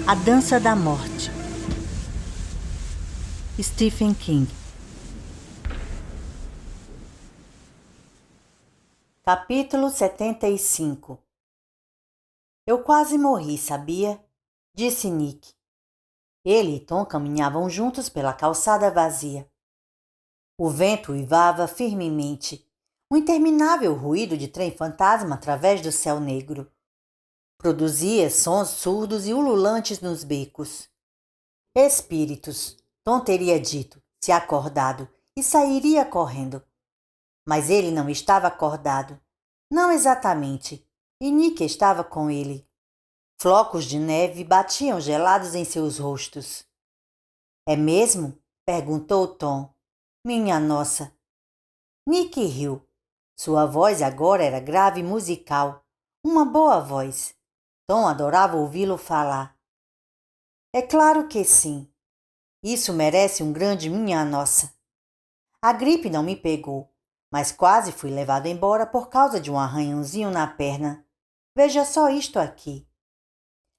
A Dança da Morte. Stephen King. Capítulo 75. Eu quase morri, sabia? Disse Nick. Ele e Tom caminhavam juntos pela calçada vazia. O vento uivava firmemente, um interminável ruído de trem fantasma através do céu negro. Produzia sons surdos e ululantes nos becos. Espíritos, Tom teria dito, se acordado, e sairia correndo. Mas ele não estava acordado. Não exatamente, e Nick estava com ele. Flocos de neve batiam gelados em seus rostos. É mesmo? Perguntou Tom. Minha nossa. Nick riu. Sua voz agora era grave e musical. Uma boa voz. Tom adorava ouvi-lo falar. É claro que sim. Isso merece um grande minha nossa. A gripe não me pegou, mas quase fui levado embora por causa de um arranhãozinho na perna. Veja só isto aqui.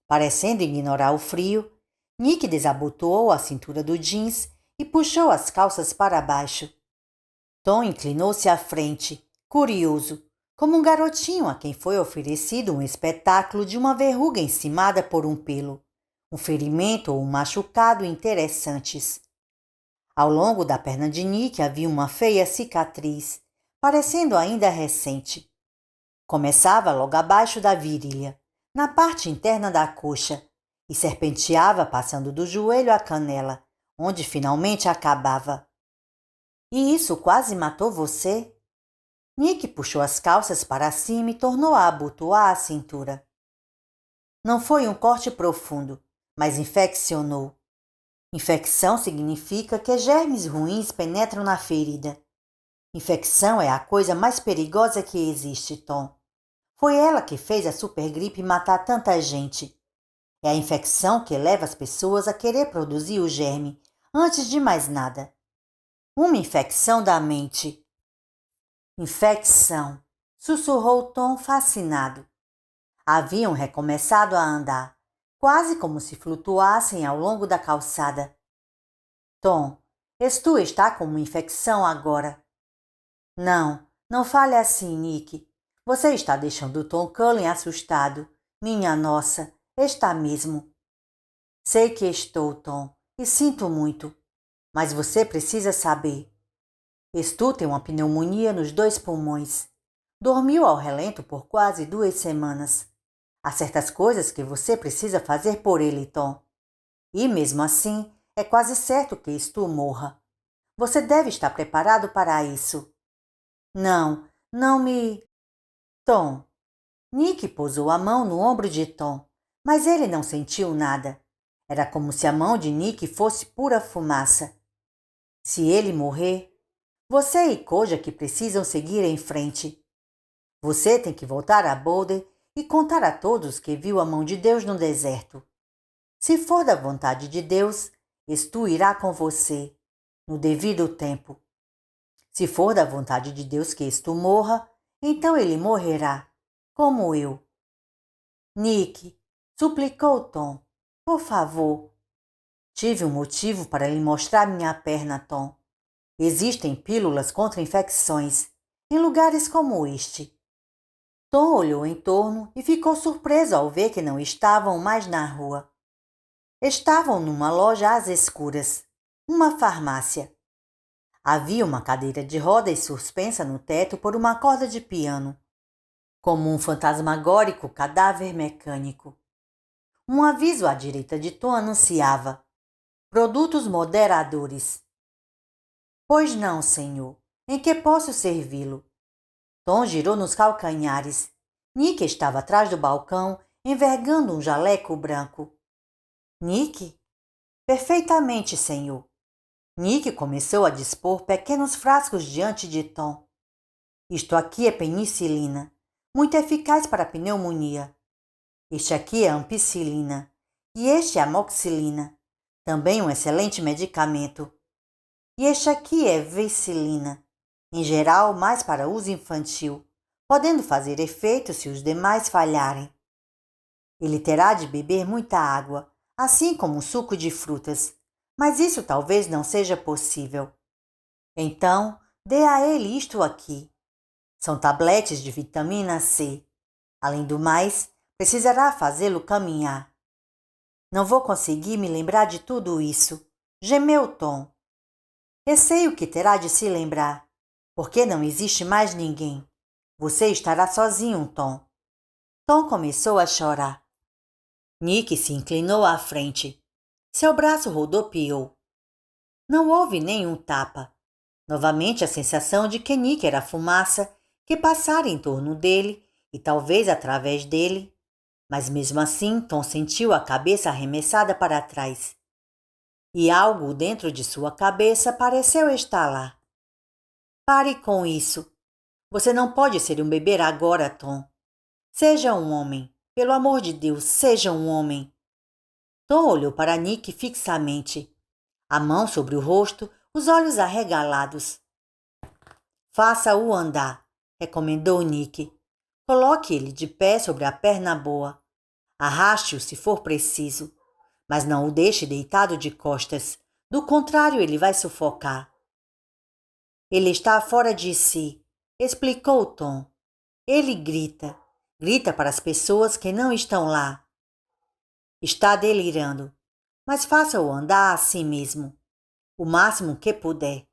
Parecendo ignorar o frio, Nick desabotoou a cintura do jeans e puxou as calças para baixo. Tom inclinou-se à frente, curioso, como um garotinho a quem foi oferecido um espetáculo de uma verruga encimada por um pelo, um ferimento ou um machucado interessantes. Ao longo da perna de Nick havia uma feia cicatriz, parecendo ainda recente. Começava logo abaixo da virilha, na parte interna da coxa, e serpenteava passando do joelho à canela, onde finalmente acabava. E isso quase matou você? Nick puxou as calças para cima e tornou a abotoar a cintura. Não foi um corte profundo, mas infeccionou. Infecção significa que germes ruins penetram na ferida. Infecção é a coisa mais perigosa que existe, Tom. Foi ela que fez a supergripe matar tanta gente. É a infecção que leva as pessoas a querer produzir o germe, antes de mais nada. Uma infecção da mente. Infecção, sussurrou Tom fascinado. Haviam recomeçado a andar, quase como se flutuassem ao longo da calçada. Tom, Stu está com uma infecção agora. Não fale assim, Nick. Você está deixando Tom Cullen assustado. Minha nossa, está mesmo. Sei que estou, Tom, e sinto muito. Mas você precisa saber. Stu tem uma pneumonia nos 2 pulmões. Dormiu ao relento por quase 2 semanas. Há certas coisas que você precisa fazer por ele, Tom. E mesmo assim, é quase certo que Stu morra. Você deve estar preparado para isso. Não me... Tom. Nick pousou a mão no ombro de Tom, mas ele não sentiu nada. Era como se a mão de Nick fosse pura fumaça. Se ele morrer, você e Kojak precisam seguir em frente. Você tem que voltar a Boulder e contar a todos que viu a mão de Deus no deserto. Se for da vontade de Deus, Stu irá com você, no devido tempo. Se for da vontade de Deus que Stu morra, então ele morrerá, como eu. Nick, suplicou Tom, por favor. Tive um motivo para lhe mostrar minha perna, Tom. Existem pílulas contra infecções, em lugares como este. Tom olhou em torno e ficou surpreso ao ver que não estavam mais na rua. Estavam numa loja às escuras, uma farmácia. Havia uma cadeira de rodas suspensa no teto por uma corda de piano, como um fantasmagórico cadáver mecânico. Um aviso à direita de Tom anunciava: produtos moderadores. Pois não, senhor. Em que posso servi-lo? Tom girou nos calcanhares. Nick estava atrás do balcão, envergando um jaleco branco. Nick? Perfeitamente, senhor. Nick começou a dispor pequenos frascos diante de Tom. Isto aqui é penicilina, muito eficaz para a pneumonia. Este aqui é ampicilina e este é amoxicilina, também um excelente medicamento. E este aqui é vicilina, em geral mais para uso infantil, podendo fazer efeito se os demais falharem. Ele terá de beber muita água, assim como um suco de frutas, mas isso talvez não seja possível. Então, dê a ele isto aqui. São tabletes de vitamina C. Além do mais, precisará fazê-lo caminhar. Não vou conseguir me lembrar de tudo isso, gemeu Tom. Receio que terá de se lembrar, porque não existe mais ninguém. Você estará sozinho, Tom. Tom começou a chorar. Nick se inclinou à frente. Seu braço rodopiou. Não houve nenhum tapa. Novamente a sensação de que Nick era fumaça que passara em torno dele e talvez através dele, mas mesmo assim Tom sentiu a cabeça arremessada para trás. E algo dentro de sua cabeça pareceu estalar. Pare com isso. Você não pode ser um bebê agora, Tom. Seja um homem. Pelo amor de Deus, seja um homem. Tom olhou para Nick fixamente. A mão sobre o rosto, os olhos arregalados. Faça-o andar, recomendou Nick. Coloque ele de pé sobre a perna boa. Arraste-o se for preciso, mas não o deixe deitado de costas. Do contrário, ele vai sufocar. Ele está fora de si, explicou Tom. Ele grita. Grita para as pessoas que não estão lá. Está delirando, mas faça-o andar a si mesmo, o máximo que puder.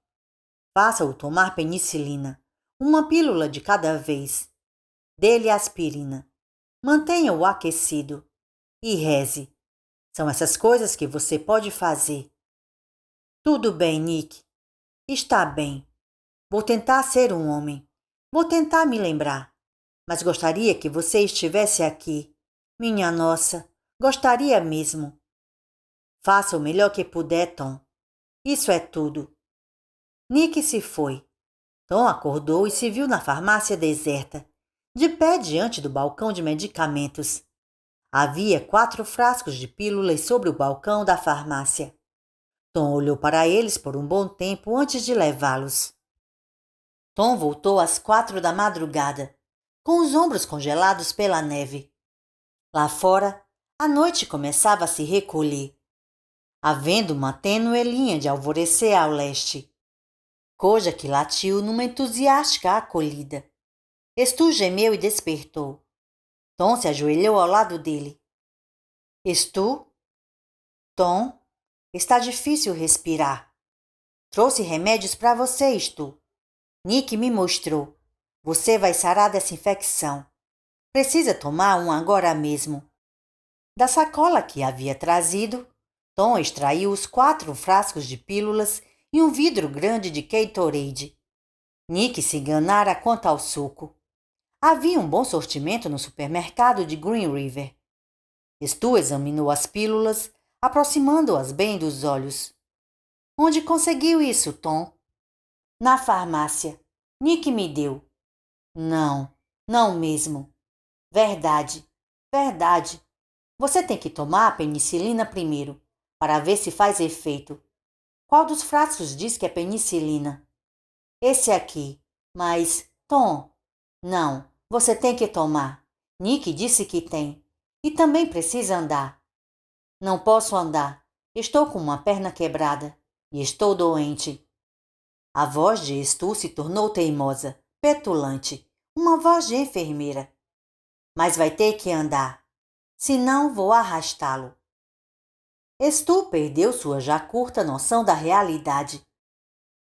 Faça-o tomar penicilina, uma pílula de cada vez. Dê-lhe aspirina. Mantenha-o aquecido. E reze. São essas coisas que você pode fazer. Tudo bem, Nick. Está bem. Vou tentar ser um homem. Vou tentar me lembrar. Mas gostaria que você estivesse aqui. Minha nossa, gostaria mesmo. Faça o melhor que puder, Tom. Isso é tudo. Nick se foi. Tom acordou e se viu na farmácia deserta, de pé diante do balcão de medicamentos. Havia 4 frascos de pílulas sobre o balcão da farmácia. Tom olhou para eles por um bom tempo antes de levá-los. Tom voltou às 4 da madrugada, com os ombros congelados pela neve. Lá fora, a noite começava a se recolher, havendo uma tênue linha de alvorecer ao leste. Kojak latiu numa entusiástica acolhida. Stu gemeu e despertou. Tom se ajoelhou ao lado dele. Stu? Tom, está difícil respirar. Trouxe remédios para você, Stu. Nick me mostrou. Você vai sarar dessa infecção. Precisa tomar um agora mesmo. Da sacola que havia trazido, Tom extraiu os 4 frascos de pílulas e um vidro grande de Gatorade. Nick se enganara quanto ao suco. Havia um bom sortimento no supermercado de Green River. Stu examinou as pílulas, aproximando-as bem dos olhos. Onde conseguiu isso, Tom? Na farmácia. Nick me deu. Não, não mesmo. Verdade, verdade. Você tem que tomar a penicilina primeiro, para ver se faz efeito. Qual dos frascos diz que é penicilina? Esse aqui. Mas, Tom, não, você tem que tomar. Nick disse que tem. E também precisa andar. Não posso andar. Estou com uma perna quebrada. E estou doente. A voz de Stu se tornou teimosa, petulante. Uma voz de enfermeira. Mas vai ter que andar. Senão vou arrastá-lo. Stu perdeu sua já curta noção da realidade.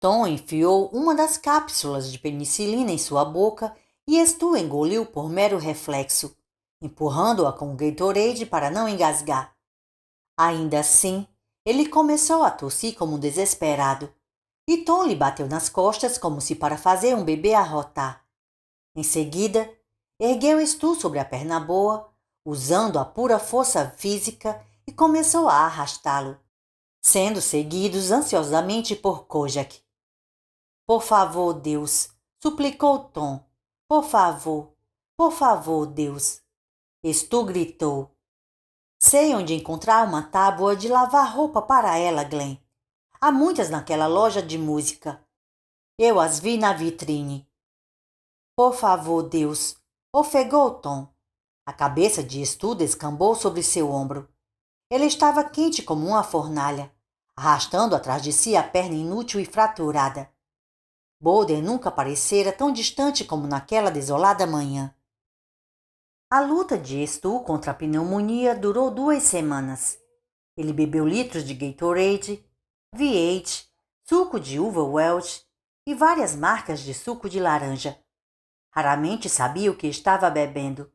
Tom enfiou uma das cápsulas de penicilina em sua boca e Stu engoliu por mero reflexo, empurrando-a com o Gatorade para não engasgar. Ainda assim, ele começou a tossir como um desesperado, e Tom lhe bateu nas costas como se para fazer um bebê arrotar. Em seguida, ergueu Stu sobre a perna boa, usando a pura força física, e começou a arrastá-lo, sendo seguidos ansiosamente por Kojak. Por favor, Deus, suplicou Tom. Por favor, Deus. Stu gritou. Sei onde encontrar uma tábua de lavar roupa para ela, Glenn. Há muitas naquela loja de música. Eu as vi na vitrine. Por favor, Deus, ofegou Tom. A cabeça de Stu descambou sobre seu ombro. Ele estava quente como uma fornalha, arrastando atrás de si a perna inútil e fraturada. Boulder nunca parecera tão distante como naquela desolada manhã. A luta de Stu contra a pneumonia durou 2 semanas. Ele bebeu litros de Gatorade, V8, suco de uva Welch e várias marcas de suco de laranja. Raramente sabia o que estava bebendo.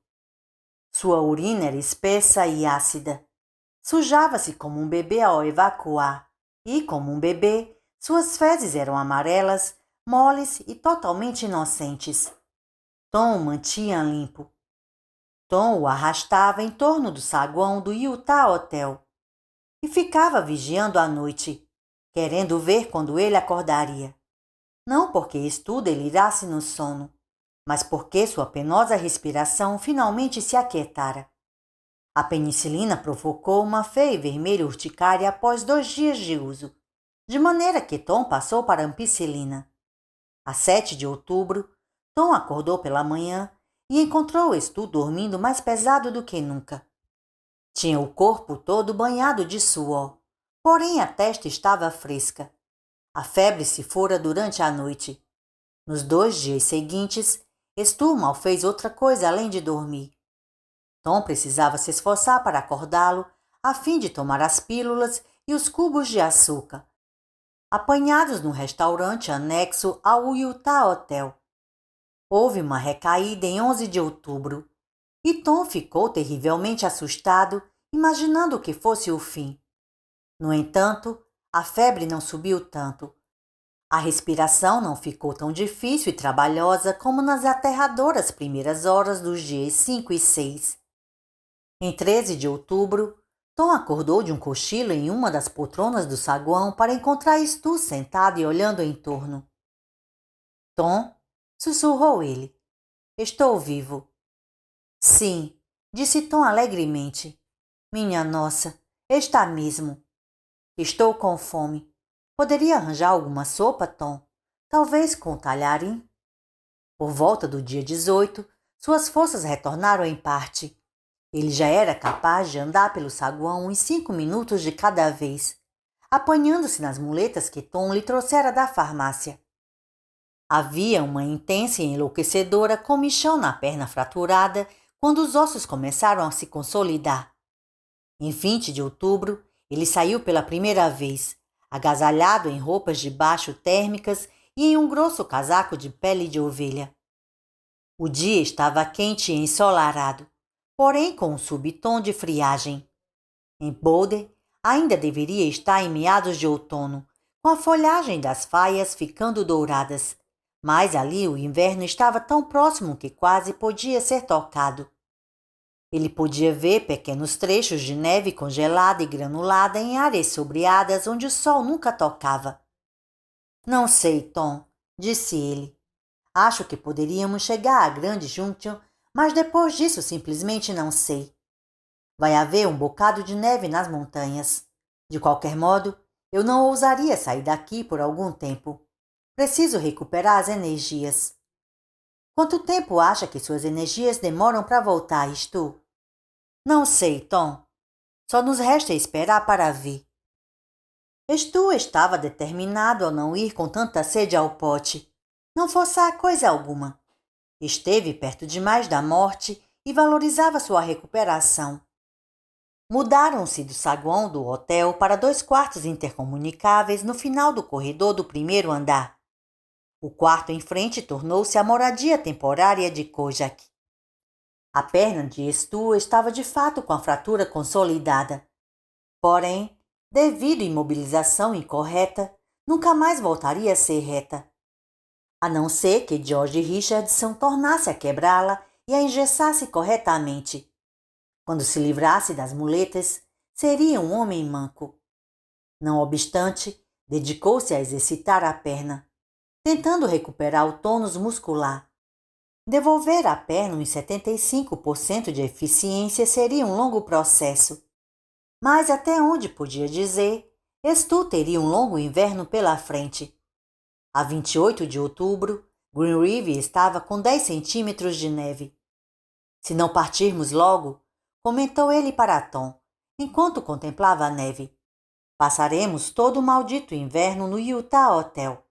Sua urina era espessa e ácida. Sujava-se como um bebê ao evacuar e, como um bebê, suas fezes eram amarelas, moles e totalmente inocentes. Tom o mantinha limpo. Tom o arrastava em torno do saguão do Utah Hotel e ficava vigiando à noite, querendo ver quando ele acordaria. Não porque Stu delirasse no sono, mas porque sua penosa respiração finalmente se aquietara. A penicilina provocou uma feia e vermelha urticária após 2 dias de uso, de maneira que Tom passou para a ampicilina. A 7 de outubro, Tom acordou pela manhã e encontrou Stu dormindo mais pesado do que nunca. Tinha o corpo todo banhado de suor, porém a testa estava fresca. A febre se fora durante a noite. Nos 2 dias seguintes, Stu mal fez outra coisa além de dormir. Tom precisava se esforçar para acordá-lo, a fim de tomar as pílulas e os cubos de açúcar, apanhados no restaurante anexo ao Utah Hotel. Houve uma recaída em 11 de outubro, e Tom ficou terrivelmente assustado, imaginando que fosse o fim. No entanto, a febre não subiu tanto. A respiração não ficou tão difícil e trabalhosa como nas aterradoras primeiras horas dos dias 5 e 6. Em 13 de outubro, Tom acordou de um cochilo em uma das poltronas do saguão para encontrar Stu sentado e olhando em torno. Tom, sussurrou ele. Estou vivo. Sim, disse Tom alegremente. Minha nossa, está mesmo. Estou com fome. Poderia arranjar alguma sopa, Tom? Talvez com talharim? Por volta do dia 18, suas forças retornaram em parte. Ele já era capaz de andar pelo saguão em 5 minutos de cada vez, apanhando-se nas muletas que Tom lhe trouxera da farmácia. Havia uma intensa e enlouquecedora comichão na perna fraturada quando os ossos começaram a se consolidar. Em 20 de outubro, ele saiu pela primeira vez, agasalhado em roupas de baixo térmicas e em um grosso casaco de pele de ovelha. O dia estava quente e ensolarado, porém com um subtom de friagem. Em Boulder, ainda deveria estar em meados de outono, com a folhagem das faias ficando douradas, mas ali o inverno estava tão próximo que quase podia ser tocado. Ele podia ver pequenos trechos de neve congelada e granulada em áreas sombreadas onde o sol nunca tocava. Não sei, Tom, disse ele. Acho que poderíamos chegar à Grand Junction, mas depois disso simplesmente não sei. Vai haver um bocado de neve nas montanhas. De qualquer modo, eu não ousaria sair daqui por algum tempo. Preciso recuperar as energias. Quanto tempo acha que suas energias demoram para voltar, Stu? Não sei, Tom. Só nos resta esperar para ver. Stu estava determinado a não ir com tanta sede ao pote, não forçar coisa alguma. Esteve perto demais da morte e valorizava sua recuperação. Mudaram-se do saguão do hotel para 2 quartos intercomunicáveis no final do corredor do primeiro andar. O quarto em frente tornou-se a moradia temporária de Kojak. A perna de Stu estava de fato com a fratura consolidada. Porém, devido à imobilização incorreta, nunca mais voltaria a ser reta. A não ser que George Richardson tornasse a quebrá-la e a engessasse corretamente. Quando se livrasse das muletas, seria um homem manco. Não obstante, dedicou-se a exercitar a perna, tentando recuperar o tônus muscular. Devolver à perna uns 75% de eficiência seria um longo processo. Mas até onde podia dizer, Stu teria um longo inverno pela frente. A 28 de outubro, Green River estava com 10 centímetros de neve. Se não partirmos logo, comentou ele para Tom, enquanto contemplava a neve. Passaremos todo o maldito inverno no Utah Hotel.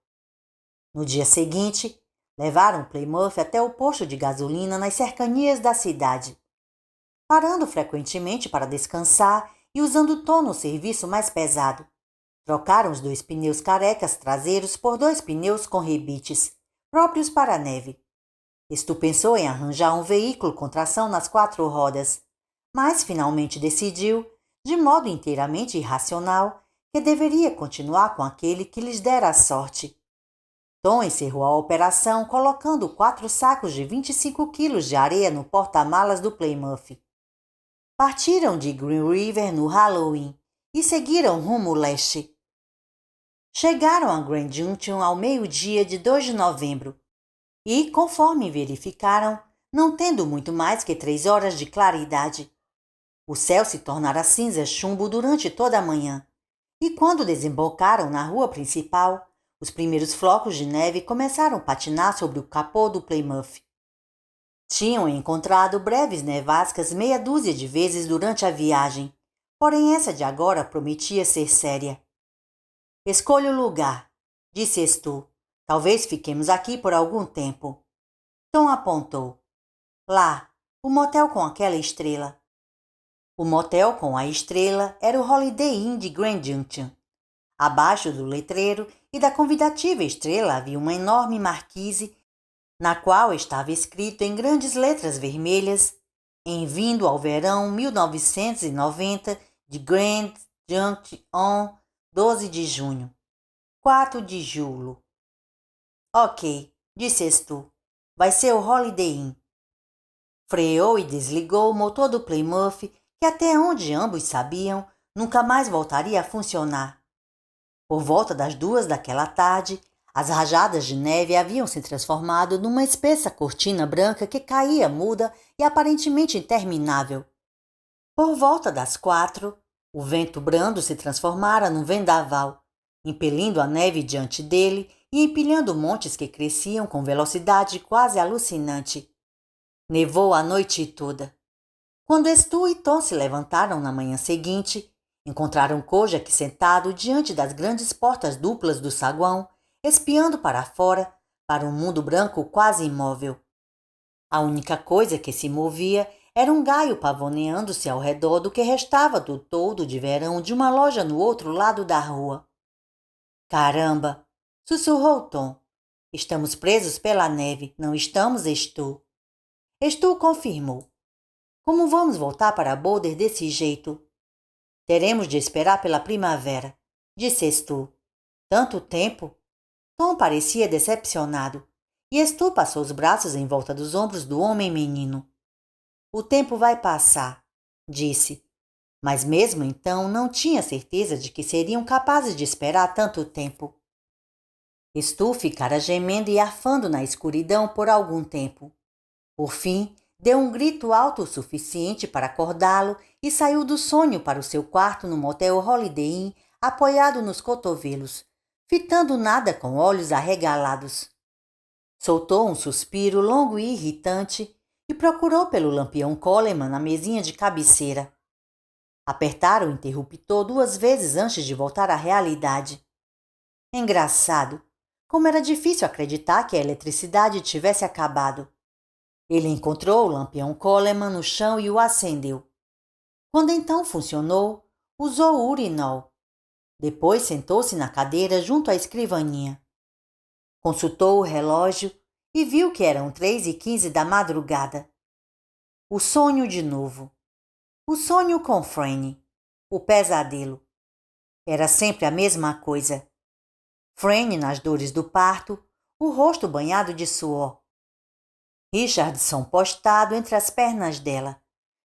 No dia seguinte, levaram Plymouth até o posto de gasolina nas cercanias da cidade. Parando frequentemente para descansar e usando Tom no serviço mais pesado, trocaram os 2 pneus carecas traseiros por 2 pneus com rebites, próprios para a neve. Stu pensou em arranjar um veículo com tração nas 4 rodas, mas finalmente decidiu, de modo inteiramente irracional, que deveria continuar com aquele que lhes dera a sorte. Tom encerrou a operação colocando 4 sacos de 25 quilos de areia no porta-malas do Plymouth. Partiram de Green River no Halloween e seguiram rumo leste. Chegaram a Grand Junction ao meio-dia de 2 de novembro e, conforme verificaram, não tendo muito mais que 3 horas de claridade. O céu se tornara cinza chumbo durante toda a manhã, e quando desembocaram na rua principal, os primeiros flocos de neve começaram a patinar sobre o capô do Plymouth. Tinham encontrado breves nevascas meia dúzia de vezes durante a viagem, porém essa de agora prometia ser séria. Escolha o lugar, disse Stu. Talvez fiquemos aqui por algum tempo. Tom apontou. Lá, o motel com aquela estrela. O motel com a estrela era o Holiday Inn de Grand Junction. Abaixo do letreiro e da convidativa estrela havia uma enorme marquise, na qual estava escrito em grandes letras vermelhas: Em-vindo ao verão 1990 de Grand Junction, 12 de junho, 4 de julho. Ok, disse Stu. Vai ser o Holiday Inn. Freou e desligou o motor do Plymouth, que até onde ambos sabiam, nunca mais voltaria a funcionar. Por volta das 2 daquela tarde, as rajadas de neve haviam se transformado numa espessa cortina branca que caía muda e aparentemente interminável. Por volta das 4, o vento brando se transformara num vendaval, impelindo a neve diante dele e empilhando montes que cresciam com velocidade quase alucinante. Nevou a noite toda. Quando Stu e Tom se levantaram na manhã seguinte, encontraram Kojak sentado diante das grandes portas duplas do saguão, espiando para fora, para um mundo branco quase imóvel. A única coisa que se movia era um gaio pavoneando-se ao redor do que restava do toldo de verão de uma loja no outro lado da rua. Caramba! Sussurrou Tom. Estamos presos pela neve, não estamos, Stu? Stu confirmou. Como vamos voltar para Boulder desse jeito? Teremos de esperar pela primavera, disse Stu. Tanto tempo? Tom parecia decepcionado, e Stu passou os braços em volta dos ombros do homem-menino. O tempo vai passar, disse, mas mesmo então não tinha certeza de que seriam capazes de esperar tanto tempo. Stu ficara gemendo e arfando na escuridão por algum tempo. Por fim, deu um grito alto o suficiente para acordá-lo e saiu do sonho para o seu quarto no motel Holiday Inn, apoiado nos cotovelos, fitando nada com olhos arregalados. Soltou um suspiro longo e irritante e procurou pelo lampião Coleman na mesinha de cabeceira. Apertara o interruptor 2 vezes antes de voltar à realidade. Engraçado, como era difícil acreditar que a eletricidade tivesse acabado. Ele encontrou o lampião Coleman no chão e o acendeu. Quando então funcionou, usou o urinol. Depois sentou-se na cadeira junto à escrivaninha. Consultou o relógio e viu que eram 3h15 da madrugada. O sonho de novo. O sonho com Franny. O pesadelo. Era sempre a mesma coisa. Franny nas dores do parto, o rosto banhado de suor. Richardson postado entre as pernas dela,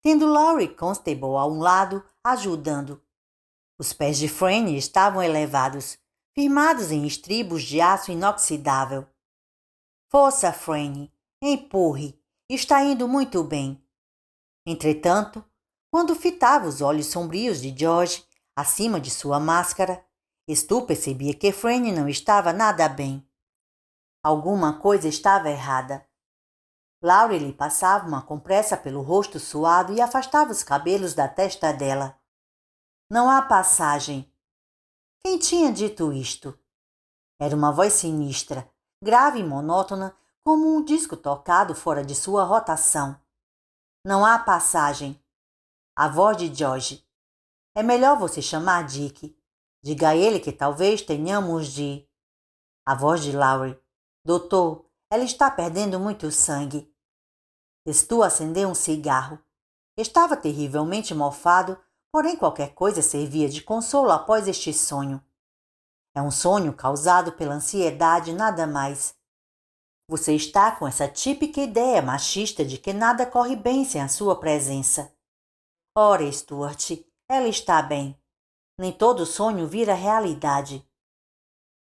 tendo Laurie Constable a um lado, ajudando. Os pés de Franny estavam elevados, firmados em estribos de aço inoxidável. Força, Franny, empurre, está indo muito bem. Entretanto, quando fitava os olhos sombrios de George, acima de sua máscara, Stu percebia que Franny não estava nada bem. Alguma coisa estava errada. Laurie lhe passava uma compressa pelo rosto suado e afastava os cabelos da testa dela. Não há passagem. Quem tinha dito isto? Era uma voz sinistra, grave e monótona, como um disco tocado fora de sua rotação. Não há passagem. A voz de George. É melhor você chamar Dick. Diga a ele que talvez tenhamos de... A voz de Lowry. Doutor, ela está perdendo muito sangue. Stu acendeu um cigarro. Estava terrivelmente mofado, porém qualquer coisa servia de consolo após este sonho. É um sonho causado pela ansiedade, nada mais. Você está com essa típica ideia machista de que nada corre bem sem a sua presença. Ora, Stuart, ela está bem. Nem todo sonho vira realidade.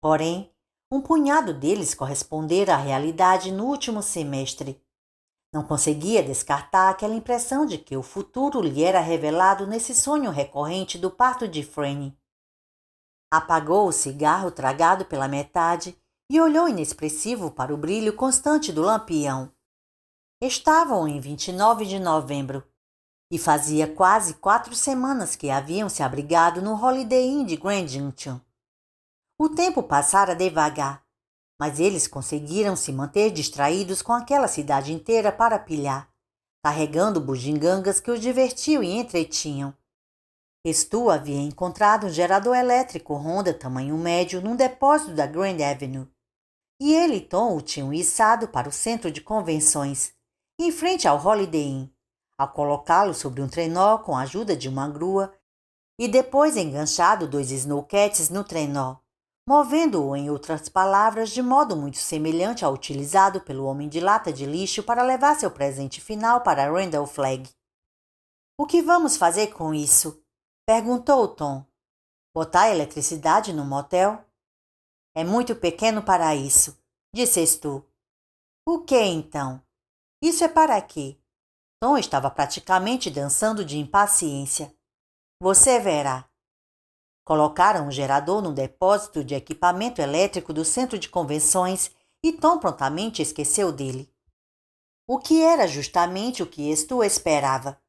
Porém, um punhado deles correspondera à realidade no último semestre. Não conseguia descartar aquela impressão de que o futuro lhe era revelado nesse sonho recorrente do parto de Franny. Apagou o cigarro tragado pela metade e olhou inexpressivo para o brilho constante do lampião. Estavam em 29 de novembro e fazia quase 4 semanas que haviam se abrigado no Holiday Inn de Grand Junction. O tempo passara devagar, mas eles conseguiram se manter distraídos com aquela cidade inteira para pilhar, carregando bugigangas que os divertiam e entretinham. Stu havia encontrado um gerador elétrico Honda tamanho médio num depósito da Grand Avenue, e ele e Tom o tinham içado para o centro de convenções, em frente ao Holiday Inn, ao colocá-lo sobre um trenó com a ajuda de uma grua e depois enganchado 2 snowcats no trenó, movendo-o, em outras palavras, de modo muito semelhante ao utilizado pelo homem de lata de lixo para levar seu presente final para Randall Flagg. O que vamos fazer com isso? Perguntou Tom. Botar eletricidade no motel? É muito pequeno para isso, disse Stu. O que então? Isso é para quê? Tom estava praticamente dançando de impaciência. Você verá. Colocaram o gerador no depósito de equipamento elétrico do centro de convenções e Tom prontamente esqueceu dele. O que era justamente o que Stu esperava.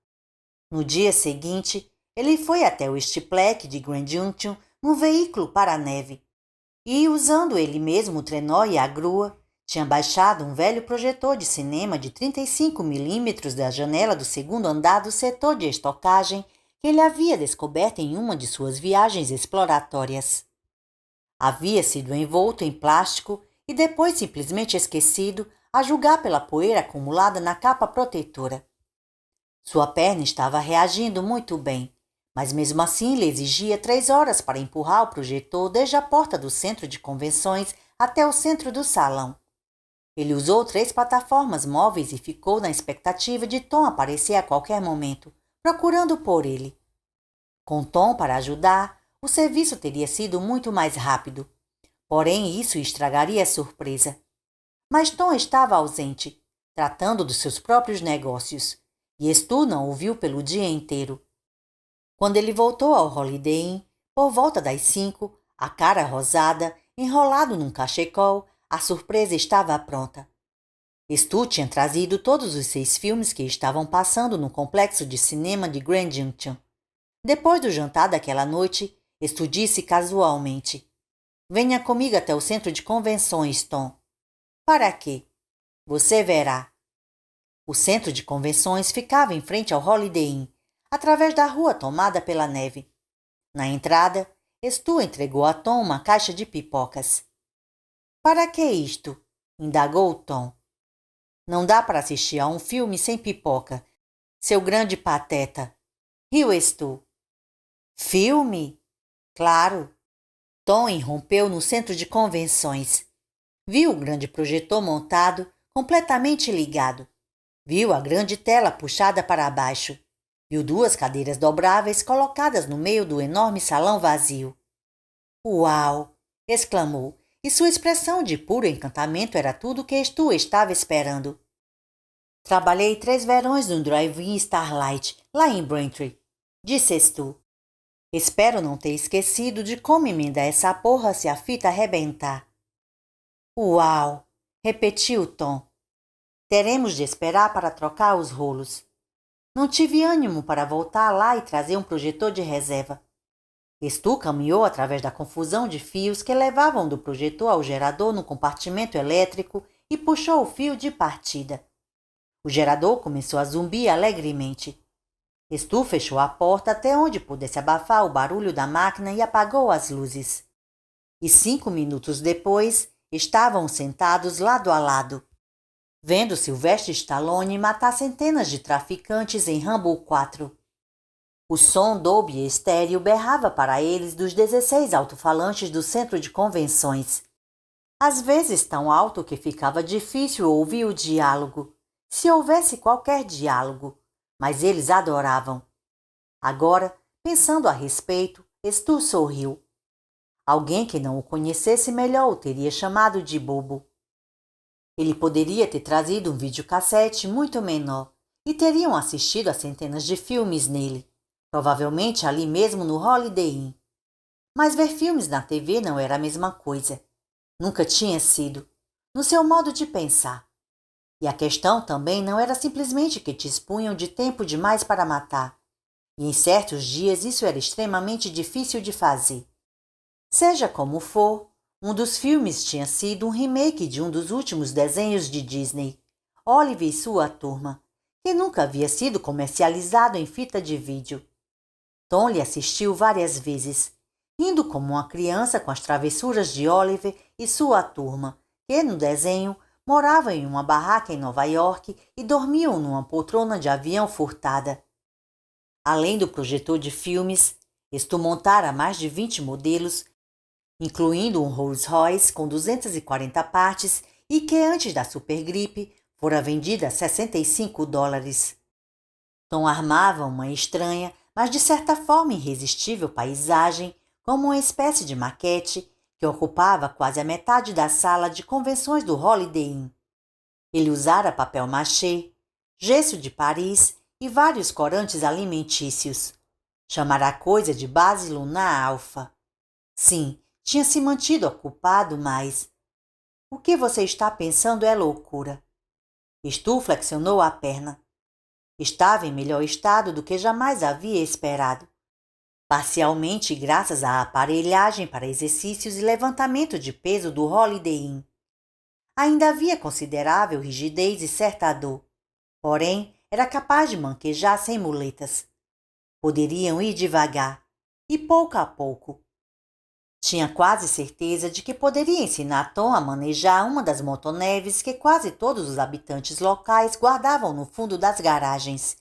No dia seguinte, ele foi até o Stiplec de Grand Junction num veículo para a neve e, usando ele mesmo o trenó e a grua, tinha baixado um velho projetor de cinema de 35 milímetros da janela do segundo andar do setor de estocagem que ele havia descoberto em uma de suas viagens exploratórias. Havia sido envolto em plástico e depois simplesmente esquecido, a julgar pela poeira acumulada na capa protetora. Sua perna estava reagindo muito bem, mas mesmo assim lhe exigia 3 horas para empurrar o projetor desde a porta do centro de convenções até o centro do salão. Ele usou 3 plataformas móveis e ficou na expectativa de Tom aparecer a qualquer momento, procurando por ele. Com Tom para ajudar, o serviço teria sido muito mais rápido. Porém, isso estragaria a surpresa. Mas Tom estava ausente, tratando dos seus próprios negócios, e Stu não o viu pelo dia inteiro. Quando ele voltou ao Holiday Inn, por volta das 5, a cara rosada, enrolado num cachecol, a surpresa estava pronta. Stu tinha trazido todos os 6 filmes que estavam passando no complexo de cinema de Grand Junction. Depois do jantar daquela noite, Stu disse casualmente: "Venha comigo até o centro de convenções, Tom." "Para quê?" "Você verá." O centro de convenções ficava em frente ao Holiday Inn, através da rua tomada pela neve. Na entrada, Stu entregou a Tom uma caixa de pipocas. "Para que isto?" indagou Tom. "Não dá para assistir a um filme sem pipoca, seu grande pateta." Riu Stu. "Filme?" "Claro." Tom irrompeu no centro de convenções. Viu o grande projetor montado, completamente ligado. Viu a grande tela puxada para baixo. Viu 2 cadeiras dobráveis colocadas no meio do enorme salão vazio. "Uau!" exclamou, e sua expressão de puro encantamento era tudo o que Stu estava esperando. "Trabalhei 3 verões no Drive-In Starlight, lá em Braintree", disse Stu. "Espero não ter esquecido de como emendar essa porra se a fita arrebentar." "Uau!" repetiu Tom. "Teremos de esperar para trocar os rolos." "Não tive ânimo para voltar lá e trazer um projetor de reserva." Stu caminhou através da confusão de fios que levavam do projetor ao gerador no compartimento elétrico e puxou o fio de partida. O gerador começou a zumbir alegremente. Stu fechou a porta até onde pudesse abafar o barulho da máquina e apagou as luzes. E 5 minutos depois, estavam sentados lado a lado, vendo Sylvester Stallone matar centenas de traficantes em Rambo 4. O som Dolby estéreo berrava para eles dos 16 alto-falantes do centro de convenções. Às vezes tão alto que ficava difícil ouvir o diálogo, se houvesse qualquer diálogo, mas eles adoravam. Agora, pensando a respeito, Stu sorriu. Alguém que não o conhecesse melhor o teria chamado de bobo. Ele poderia ter trazido um videocassete muito menor e teriam assistido a centenas de filmes nele, provavelmente ali mesmo no Holiday Inn. Mas ver filmes na TV não era a mesma coisa. Nunca tinha sido, no seu modo de pensar. E a questão também não era simplesmente que dispunham de tempo demais para matar. E em certos dias isso era extremamente difícil de fazer. Seja como for, um dos filmes tinha sido um remake de um dos últimos desenhos de Disney, Oliver e sua turma, que nunca havia sido comercializado em fita de vídeo. Tom lhe assistiu várias vezes, rindo como uma criança com as travessuras de Oliver e sua turma, que, no desenho, moravam em uma barraca em Nova York e dormiam numa poltrona de avião furtada. Além do projetor de filmes, Stu montara mais de 20 modelos, incluindo um Rolls Royce com 240 partes e que, antes da supergripe, fora vendida a $65. Tom armava uma estranha, mas de certa forma irresistível paisagem, como uma espécie de maquete que ocupava quase a metade da sala de convenções do Holiday Inn. Ele usara papel machê, gesso de Paris e vários corantes alimentícios. Chamara a coisa de base lunar alfa. Sim, tinha se mantido ocupado, mas... O que você está pensando é loucura. Stu flexionou a perna. Estava em melhor estado do que jamais havia esperado. Parcialmente graças à aparelhagem para exercícios e levantamento de peso do Holiday Inn. Ainda havia considerável rigidez e certa dor, porém era capaz de manquejar sem muletas. Poderiam ir devagar, e pouco a pouco. Tinha quase certeza de que poderia ensinar Tom a manejar uma das motoneves que quase todos os habitantes locais guardavam no fundo das garagens.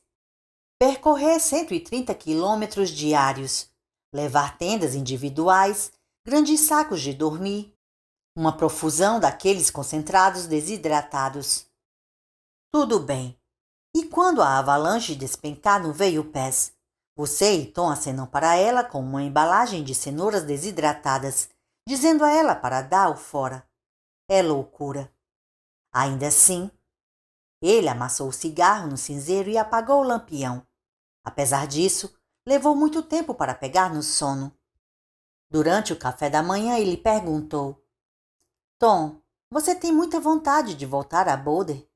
Percorrer 130 quilômetros diários, levar tendas individuais, grandes sacos de dormir, uma profusão daqueles concentrados desidratados. Tudo bem. E quando a avalanche despencar no Veio Pass? Você e Tom acenam para ela com uma embalagem de cenouras desidratadas, dizendo a ela para dar o fora. É loucura. Ainda assim, ele amassou o cigarro no cinzeiro e apagou o lampião. Apesar disso, levou muito tempo para pegar no sono. Durante o café da manhã, ele perguntou: Tom, você tem muita vontade de voltar a Boulder?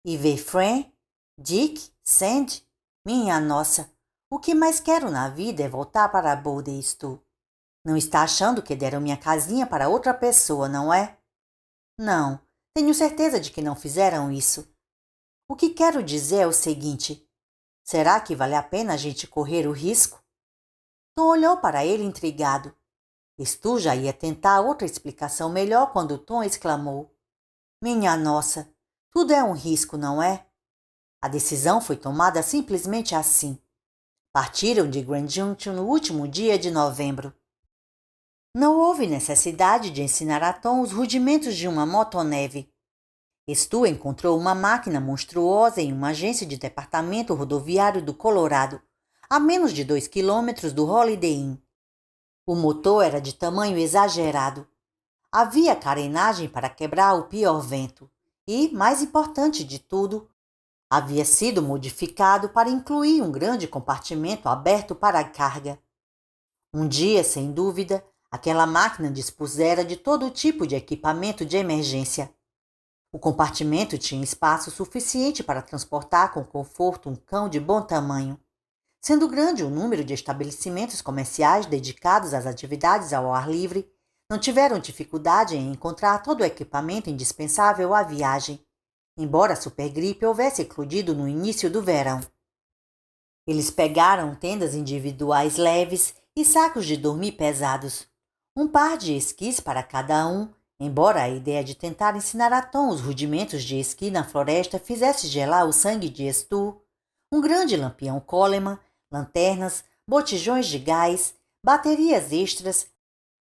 E ver Fran, Dick, Sandy? Minha nossa! O que mais quero na vida é voltar para Boulder, Stu. Não está achando que deram minha casinha para outra pessoa, não é? Não, tenho certeza de que não fizeram isso. O que quero dizer é o seguinte: será que vale a pena a gente correr o risco? Tom olhou para ele intrigado. Stu já ia tentar outra explicação melhor quando Tom exclamou: Minha nossa, tudo é um risco, não é? A decisão foi tomada simplesmente assim. Partiram de Grand Junction no último dia de novembro. Não houve necessidade de ensinar a Tom os rudimentos de uma motoneve. Stu encontrou uma máquina monstruosa em uma agência de departamento rodoviário do Colorado, a menos de 2 quilômetros do Holiday Inn. O motor era de tamanho exagerado. Havia carenagem para quebrar o pior vento e, mais importante de tudo, havia sido modificado para incluir um grande compartimento aberto para a carga. Um dia, sem dúvida, aquela máquina dispusera de todo tipo de equipamento de emergência. O compartimento tinha espaço suficiente para transportar com conforto um cão de bom tamanho, Sendo grande o número de estabelecimentos comerciais dedicados às atividades ao ar livre, não tiveram dificuldade em encontrar todo o equipamento indispensável à viagem, embora a supergripe houvesse eclodido no início do verão. Eles pegaram tendas individuais leves e sacos de dormir pesados, um par de esquis para cada um, embora a ideia de tentar ensinar a Tom os rudimentos de esqui na floresta fizesse gelar o sangue de Stu, um grande lampião Coleman, lanternas, botijões de gás, baterias extras,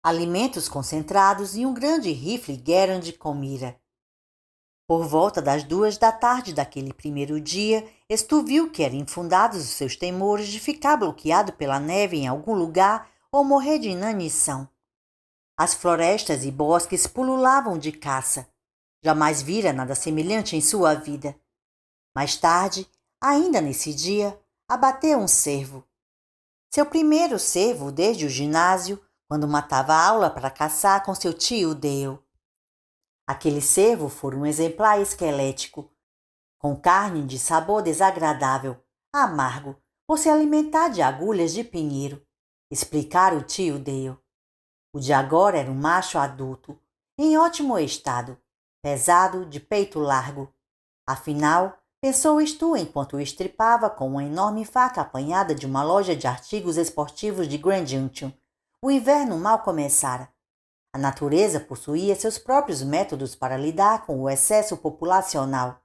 alimentos concentrados e um grande rifle Garand com mira. Por volta das 2 da tarde daquele primeiro dia, Stu viu que eram infundados os seus temores de ficar bloqueado pela neve em algum lugar ou morrer de inanição. As florestas e bosques pululavam de caça. Jamais vira nada semelhante em sua vida. Mais tarde, ainda nesse dia, abateu um cervo. Seu primeiro cervo desde o ginásio, quando matava a aula para caçar com seu tio Dale. Aquele cervo fora um exemplar esquelético, com carne de sabor desagradável, amargo, por se alimentar de agulhas de pinheiro, explicara o tio Dale. O de agora era um macho adulto, em ótimo estado, pesado, de peito largo. Afinal, pensou Stu enquanto o estripava com uma enorme faca apanhada de uma loja de artigos esportivos de Grand Junction. O inverno mal começara. A natureza possuía seus próprios métodos para lidar com o excesso populacional.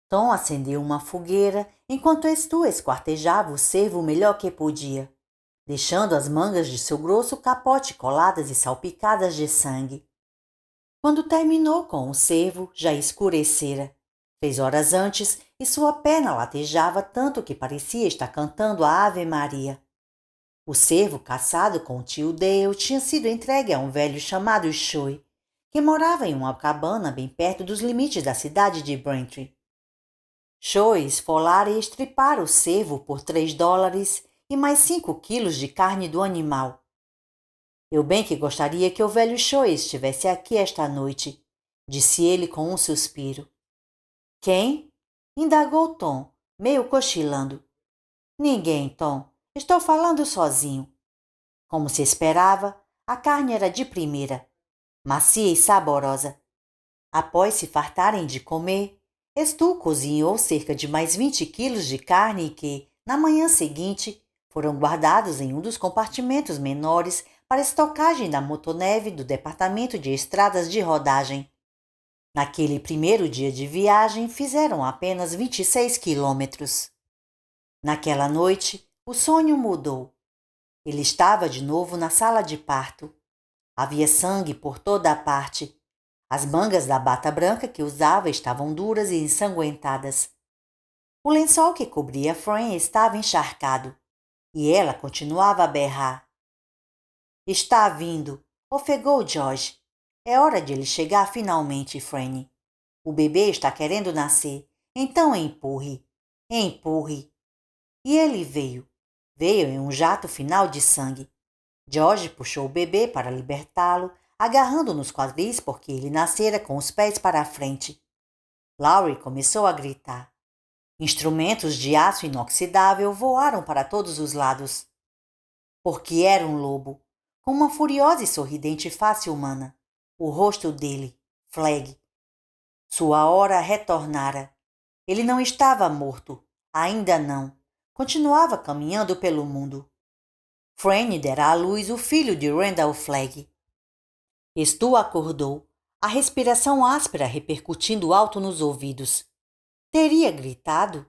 Tom acendeu uma fogueira enquanto Stu esquartejava o cervo o melhor que podia, deixando as mangas de seu grosso capote coladas e salpicadas de sangue. Quando terminou com o cervo, já escurecera. 3 horas antes, e sua perna latejava tanto que parecia estar cantando a Ave Maria. O cervo caçado com o tio Dale tinha sido entregue a um velho chamado Choi, que morava em uma cabana bem perto dos limites da cidade de Braintree. Choi esfolara e estripara o cervo por $3 e mais 5 quilos de carne do animal. Eu bem que gostaria que o velho Choi estivesse aqui esta noite, disse ele com um suspiro. Quem? Indagou Tom, meio cochilando. Ninguém, Tom. Estou falando sozinho. Como se esperava, a carne era de primeira, macia e saborosa. Após se fartarem de comer, Stu cozinhou cerca de mais 20 quilos de carne que, na manhã seguinte, foram guardados em um dos compartimentos menores para estocagem da motoneve do Departamento de Estradas de Rodagem. Naquele primeiro dia de viagem, fizeram apenas 26 quilômetros. Naquela noite, o sonho mudou. Ele estava de novo na sala de parto. Havia sangue por toda a parte. As mangas da bata branca que usava estavam duras e ensanguentadas. O lençol que cobria Fran estava encharcado, e ela continuava a berrar. Está vindo, ofegou George. É hora de ele chegar finalmente, Franny. O bebê está querendo nascer, então empurre, empurre. E ele veio. Veio em um jato final de sangue. George puxou o bebê para libertá-lo, agarrando nos quadris porque ele nascera com os pés para a frente. Laurie começou a gritar. Instrumentos de aço inoxidável voaram para todos os lados. Porque era um lobo, com uma furiosa e sorridente face humana. O rosto dele, Flag. Sua hora retornara. Ele não estava morto, ainda não. Continuava caminhando pelo mundo. Franny dera à luz o filho de Randall Flagg. Stu acordou, a respiração áspera repercutindo alto nos ouvidos. Teria gritado?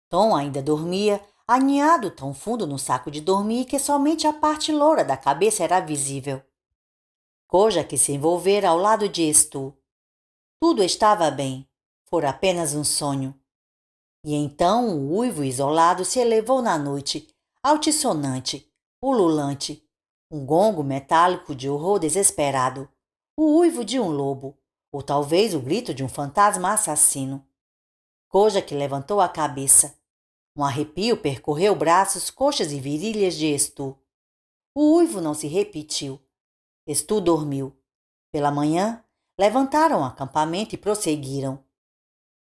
Tom ainda dormia, aninhado tão fundo no saco de dormir que somente a parte loura da cabeça era visível. Kojak se envolvera ao lado de Stu. Tudo estava bem, fora apenas um sonho. E então o uivo isolado se elevou na noite, altissonante, ululante, um gongo metálico de horror desesperado, o uivo de um lobo, ou talvez o grito de um fantasma assassino. Kojak levantou a cabeça. Um arrepio percorreu braços, coxas e virilhas de Stu. O uivo não se repetiu. Stu dormiu. Pela manhã, levantaram o acampamento e prosseguiram.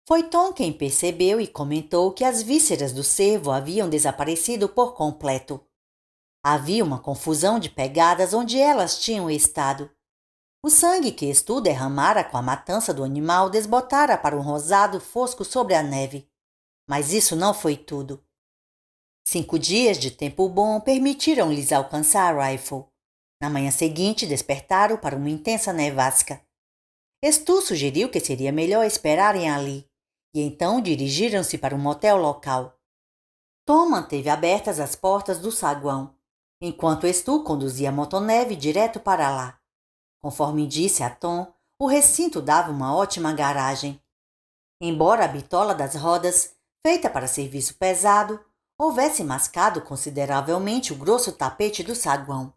Foi Tom quem percebeu e comentou que as vísceras do cervo haviam desaparecido por completo. Havia uma confusão de pegadas onde elas tinham estado. O sangue que Stu derramara com a matança do animal desbotara para um rosado fosco sobre a neve. Mas isso não foi tudo. 5 dias de tempo bom permitiram-lhes alcançar Rifle. Na manhã seguinte, despertaram para uma intensa nevasca. Stu sugeriu que seria melhor esperarem ali, e então dirigiram-se para um motel local. Tom manteve abertas as portas do saguão, enquanto Stu conduzia a motoneve direto para lá. Conforme disse a Tom, o recinto dava uma ótima garagem. Embora a bitola das rodas, feita para serviço pesado, houvesse mascado consideravelmente o grosso tapete do saguão.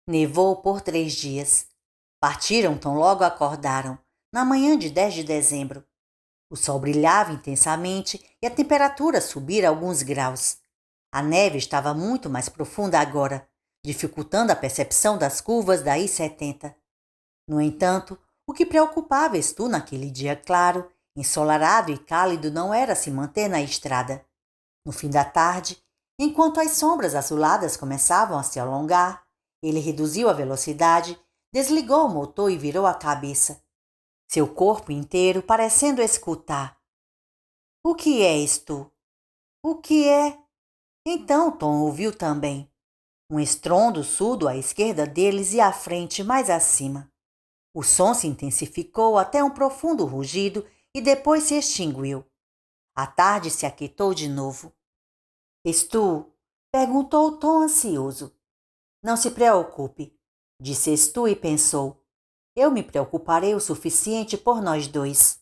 Nevou por 3 dias. Partiram tão logo acordaram, na manhã de 10 de dezembro. O sol brilhava intensamente e a temperatura subira alguns graus. A neve estava muito mais profunda agora, dificultando a percepção das curvas da I-70. No entanto, o que preocupava Stu naquele dia claro, ensolarado e cálido não era se manter na estrada. No fim da tarde, enquanto as sombras azuladas começavam a se alongar, ele reduziu a velocidade, desligou o motor e virou a cabeça. Seu corpo inteiro parecendo escutar. O que é, Stu? O que é? Então Tom ouviu também. Um estrondo surdo à esquerda deles e à frente, mais acima. O som se intensificou até um profundo rugido e depois se extinguiu. A tarde se aquietou de novo. Stu? Perguntou Tom ansioso. Não se preocupe, disse Stu e pensou. Eu me preocuparei o suficiente por nós dois.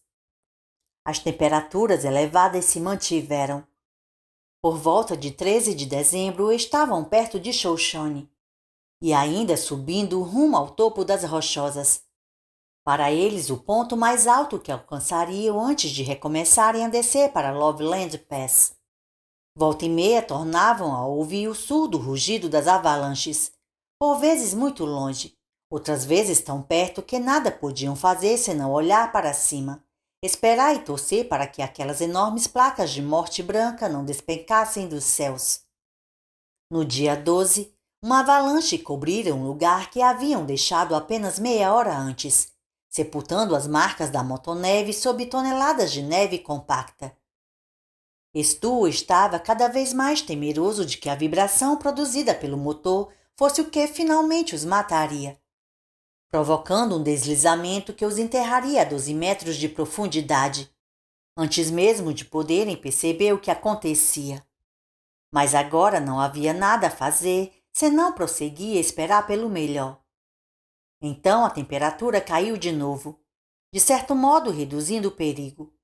As temperaturas elevadas se mantiveram. Por volta de 13 de dezembro estavam perto de Shoshone e ainda subindo rumo ao topo das Rochosas. Para eles, o ponto mais alto que alcançariam antes de recomeçarem a descer para Loveland Pass. Volta e meia tornavam a ouvir o surdo rugido das avalanches, por vezes muito longe, outras vezes tão perto que nada podiam fazer senão olhar para cima, esperar e torcer para que aquelas enormes placas de morte branca não despencassem dos céus. No dia 12, uma avalanche cobrira um lugar que haviam deixado apenas meia hora antes, sepultando as marcas da motoneve sob toneladas de neve compacta. Stu estava cada vez mais temeroso de que a vibração produzida pelo motor fosse o que finalmente os mataria, provocando um deslizamento que os enterraria a 12 metros de profundidade, antes mesmo de poderem perceber o que acontecia. Mas agora não havia nada a fazer senão prosseguir e esperar pelo melhor. Então a temperatura caiu de novo, de certo modo reduzindo o perigo.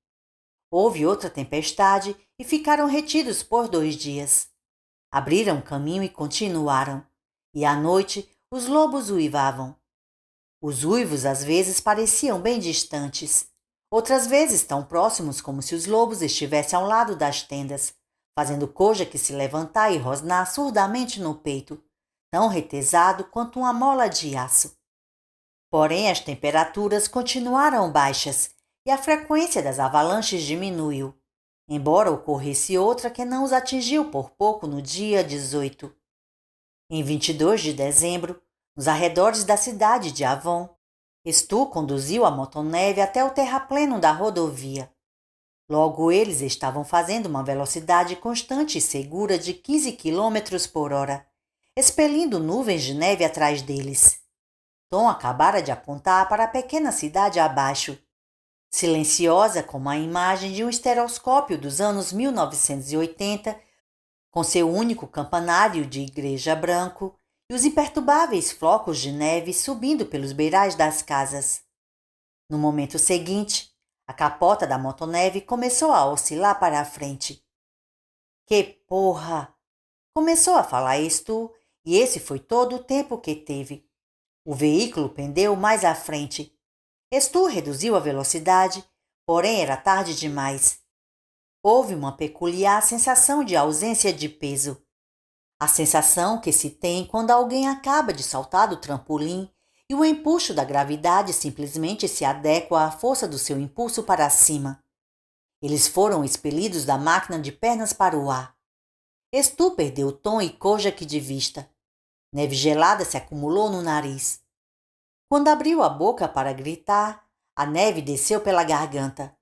Houve outra tempestade e ficaram retidos por 2 dias. Abriram caminho e continuaram, e à noite os lobos uivavam. Os uivos às vezes pareciam bem distantes, outras vezes tão próximos como se os lobos estivessem ao lado das tendas, fazendo Kojak se levantar e rosnar surdamente no peito, tão retesado quanto uma mola de aço. Porém, as temperaturas continuaram baixas e a frequência das avalanches diminuiu, embora ocorresse outra que não os atingiu por pouco no dia 18. Em 22 de dezembro, nos arredores da cidade de Avon, Stu conduziu a motoneve até o terrapleno da rodovia. Logo eles estavam fazendo uma velocidade constante e segura de 15 km por hora, expelindo nuvens de neve atrás deles. Tom acabara de apontar para a pequena cidade abaixo, silenciosa como a imagem de um estereoscópio dos anos 1980, com seu único campanário de igreja branco e os imperturbáveis flocos de neve subindo pelos beirais das casas. No momento seguinte, a capota da motoneve começou a oscilar para a frente. Que porra! Começou a falar Stu, e esse foi todo o tempo que teve. O veículo pendeu mais à frente. Stu reduziu a velocidade, porém era tarde demais. Houve uma peculiar sensação de ausência de peso. A sensação que se tem quando alguém acaba de saltar do trampolim e o empuxo da gravidade simplesmente se adequa à força do seu impulso para cima. Eles foram expelidos da máquina de pernas para o ar. Stu perdeu Tom e Kojak de vista. Neve gelada se acumulou no nariz. Quando abriu a boca para gritar, a neve desceu pela garganta.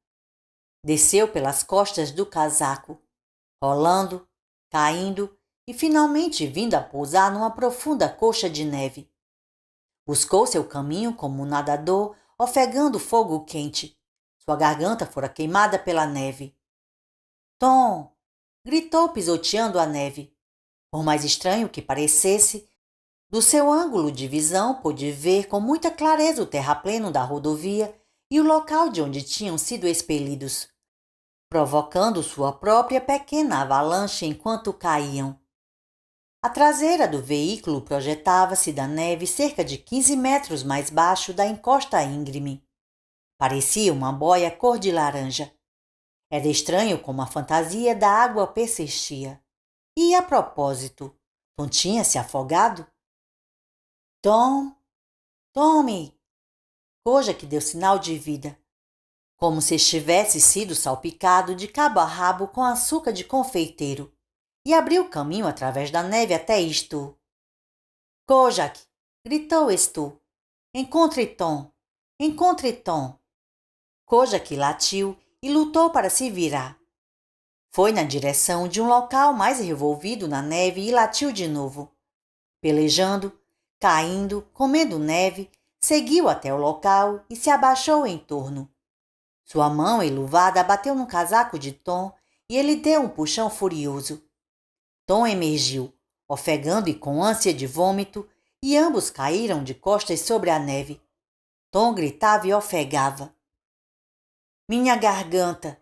Desceu pelas costas do casaco, rolando, caindo e finalmente vindo a pousar numa profunda coxa de neve. Buscou seu caminho como um nadador, ofegando fogo quente. Sua garganta fora queimada pela neve. Tom! Gritou pisoteando a neve. Por mais estranho que parecesse, do seu ângulo de visão pôde ver com muita clareza o terrapleno da rodovia e o local de onde tinham sido expelidos, provocando sua própria pequena avalanche enquanto caíam. A traseira do veículo projetava-se da neve cerca de 15 metros mais baixo da encosta íngreme. Parecia uma boia cor de laranja. Era estranho como a fantasia da água persistia. E, a propósito, Tom tinha se afogado? Tom! Tommy! Kojak deu sinal de vida, como se estivesse sido salpicado de cabo a rabo com açúcar de confeiteiro, e abriu caminho através da neve até Stu. Kojak! Gritou Stu. Encontre Tom! Encontre Tom! Kojak latiu e lutou para se virar. Foi na direção de um local mais revolvido na neve e latiu de novo. Pelejando, caindo, comendo neve, seguiu até o local e se abaixou em torno. Sua mão enluvada bateu no casaco de Tom e ele deu um puxão furioso. Tom emergiu, ofegando e com ânsia de vômito, e ambos caíram de costas sobre a neve. Tom gritava e ofegava. Minha garganta!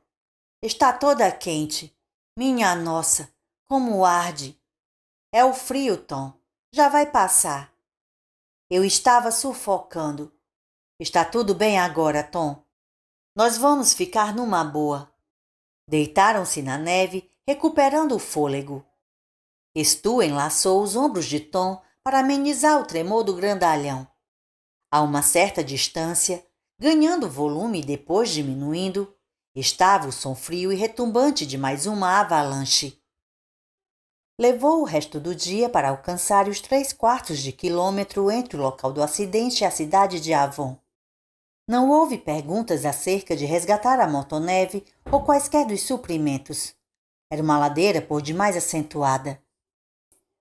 Está toda quente. Minha nossa, como arde! É o frio, Tom. Já vai passar. Eu estava sufocando. Está tudo bem agora, Tom. Nós vamos ficar numa boa. Deitaram-se na neve, recuperando o fôlego. Stu enlaçou os ombros de Tom para amenizar o tremor do grandalhão. A uma certa distância, ganhando volume e depois diminuindo, estava o som frio e retumbante de mais uma avalanche. Levou o resto do dia para alcançar os 3/4 de quilômetro entre o local do acidente e a cidade de Avon. Não houve perguntas acerca de resgatar a motoneve ou quaisquer dos suprimentos. Era uma ladeira por demais acentuada.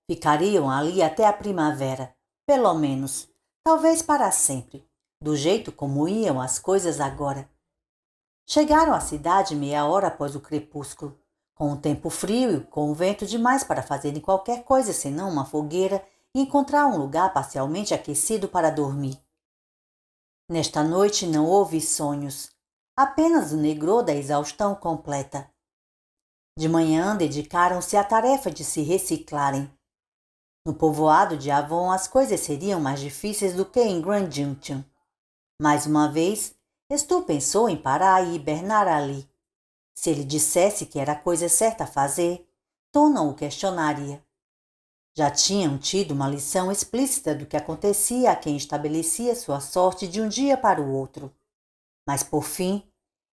Ficariam ali até a primavera, pelo menos, talvez para sempre, do jeito como iam as coisas agora. Chegaram à cidade meia hora após o crepúsculo, com o tempo frio e com o vento demais para fazerem qualquer coisa senão uma fogueira e encontrar um lugar parcialmente aquecido para dormir. Nesta noite não houve sonhos, apenas o negror da exaustão completa. De manhã dedicaram-se à tarefa de se reciclarem. No povoado de Avon as coisas seriam mais difíceis do que em Grand Junction. Mais uma vez, Stu pensou em parar e hibernar ali. Se ele dissesse que era a coisa certa a fazer, Tom não o questionaria. Já tinham tido uma lição explícita do que acontecia a quem estabelecia sua sorte de um dia para o outro. Mas, por fim,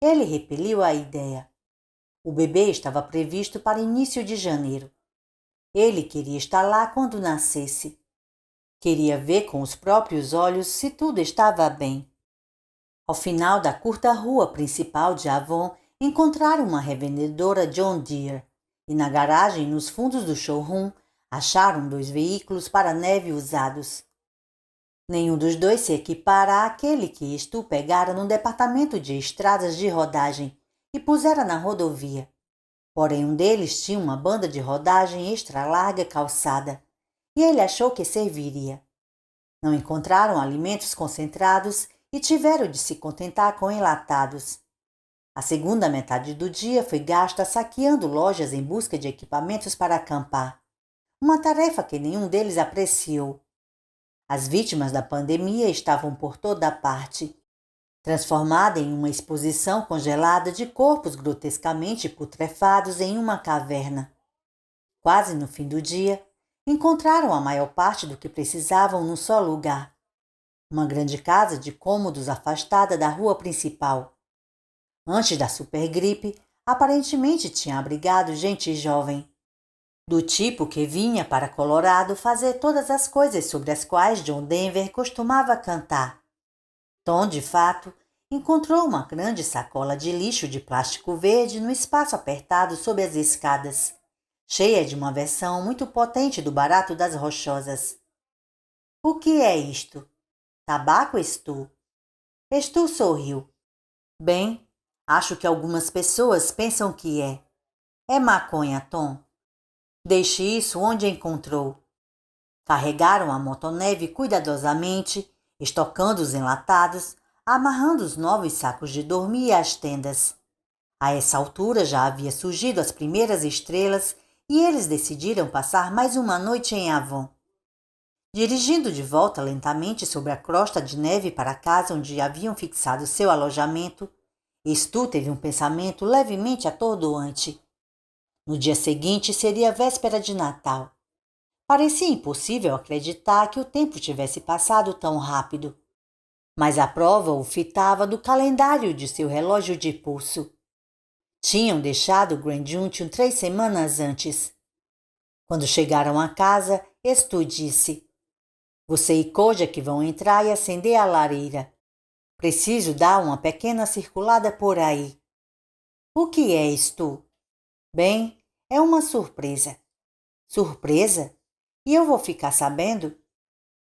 ele repeliu a ideia. O bebê estava previsto para início de janeiro. Ele queria estar lá quando nascesse. Queria ver com os próprios olhos se tudo estava bem. Ao final da curta rua principal de Avon, encontraram uma revendedora John Deere e na garagem, nos fundos do showroom, acharam 2 veículos para neve usados. Nenhum dos dois se equipara àquele que Stu pegara no departamento de estradas de rodagem e pusera na rodovia. Porém, um deles tinha uma banda de rodagem extra larga calçada e ele achou que serviria. Não encontraram alimentos concentrados e tiveram de se contentar com enlatados. A segunda metade do dia foi gasta saqueando lojas em busca de equipamentos para acampar, uma tarefa que nenhum deles apreciou. As vítimas da pandemia estavam por toda parte, transformada em uma exposição congelada de corpos grotescamente putrefados em uma caverna. Quase no fim do dia, encontraram a maior parte do que precisavam num só lugar. Uma grande casa de cômodos afastada da rua principal. Antes da supergripe, aparentemente tinha abrigado gente jovem, do tipo que vinha para Colorado fazer todas as coisas sobre as quais John Denver costumava cantar. Tom, de fato, encontrou uma grande sacola de lixo de plástico verde no espaço apertado sob as escadas, cheia de uma versão muito potente do barato das rochosas. — O que é isto? Tabaco, Stu? Stu sorriu. — Bem, acho que algumas pessoas pensam que é. É maconha, Tom. Deixe isso onde encontrou. Carregaram a motoneve cuidadosamente, estocando os enlatados, amarrando os novos sacos de dormir e as tendas. A essa altura já havia surgido as primeiras estrelas e eles decidiram passar mais uma noite em Avon. Dirigindo de volta lentamente sobre a crosta de neve para a casa onde haviam fixado seu alojamento, Stu teve um pensamento levemente atordoante. No dia seguinte seria a véspera de Natal. Parecia impossível acreditar que o tempo tivesse passado tão rápido. Mas a prova o fitava do calendário de seu relógio de pulso. Tinham deixado Grand Junction 3 semanas antes. Quando chegaram a casa, Stu disse: Você e Kojak vão entrar e acender a lareira. Preciso dar uma pequena circulada por aí. O que é, Stu? Bem, é uma surpresa. Surpresa? E eu vou ficar sabendo?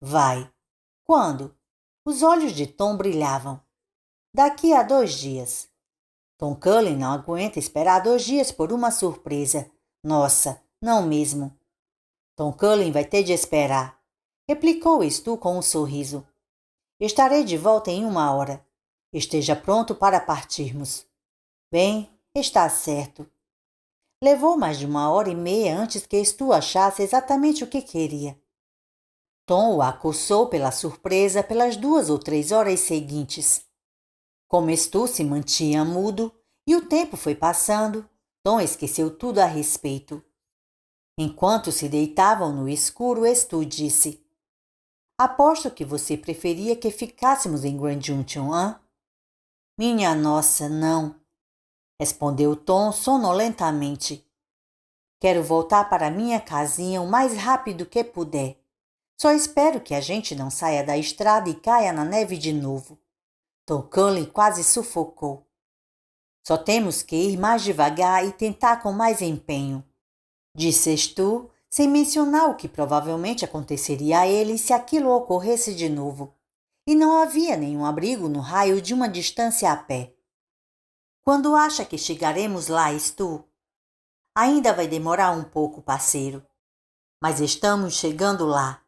Vai. Quando? Os olhos de Tom brilhavam. Daqui a 2 dias. Tom Cullen não aguenta esperar 2 dias por uma surpresa. Nossa, não mesmo. Tom Cullen vai ter de esperar, replicou Stu com um sorriso. Estarei de volta em 1 hora. Esteja pronto para partirmos. Bem, está certo. Levou mais de 1h30 antes que Stu achasse exatamente o que queria. Tom o acossou pela surpresa pelas 2 ou 3 horas seguintes. Como Stu se mantinha mudo e o tempo foi passando, Tom esqueceu tudo a respeito. Enquanto se deitavam no escuro, Stu disse: Aposto que você preferia que ficássemos em Grand Junction, hã? Minha nossa, não, respondeu Tom sonolentamente. Quero voltar para minha casinha o mais rápido que puder. Só espero que a gente não saia da estrada e caia na neve de novo. Tom Cullen quase sufocou. Só temos que ir mais devagar e tentar com mais empenho, disse Stu, sem mencionar o que provavelmente aconteceria a ele se aquilo ocorresse de novo. E não havia nenhum abrigo no raio de uma distância a pé. Quando acha que chegaremos lá, Stu? Ainda vai demorar um pouco, parceiro. Mas estamos chegando lá.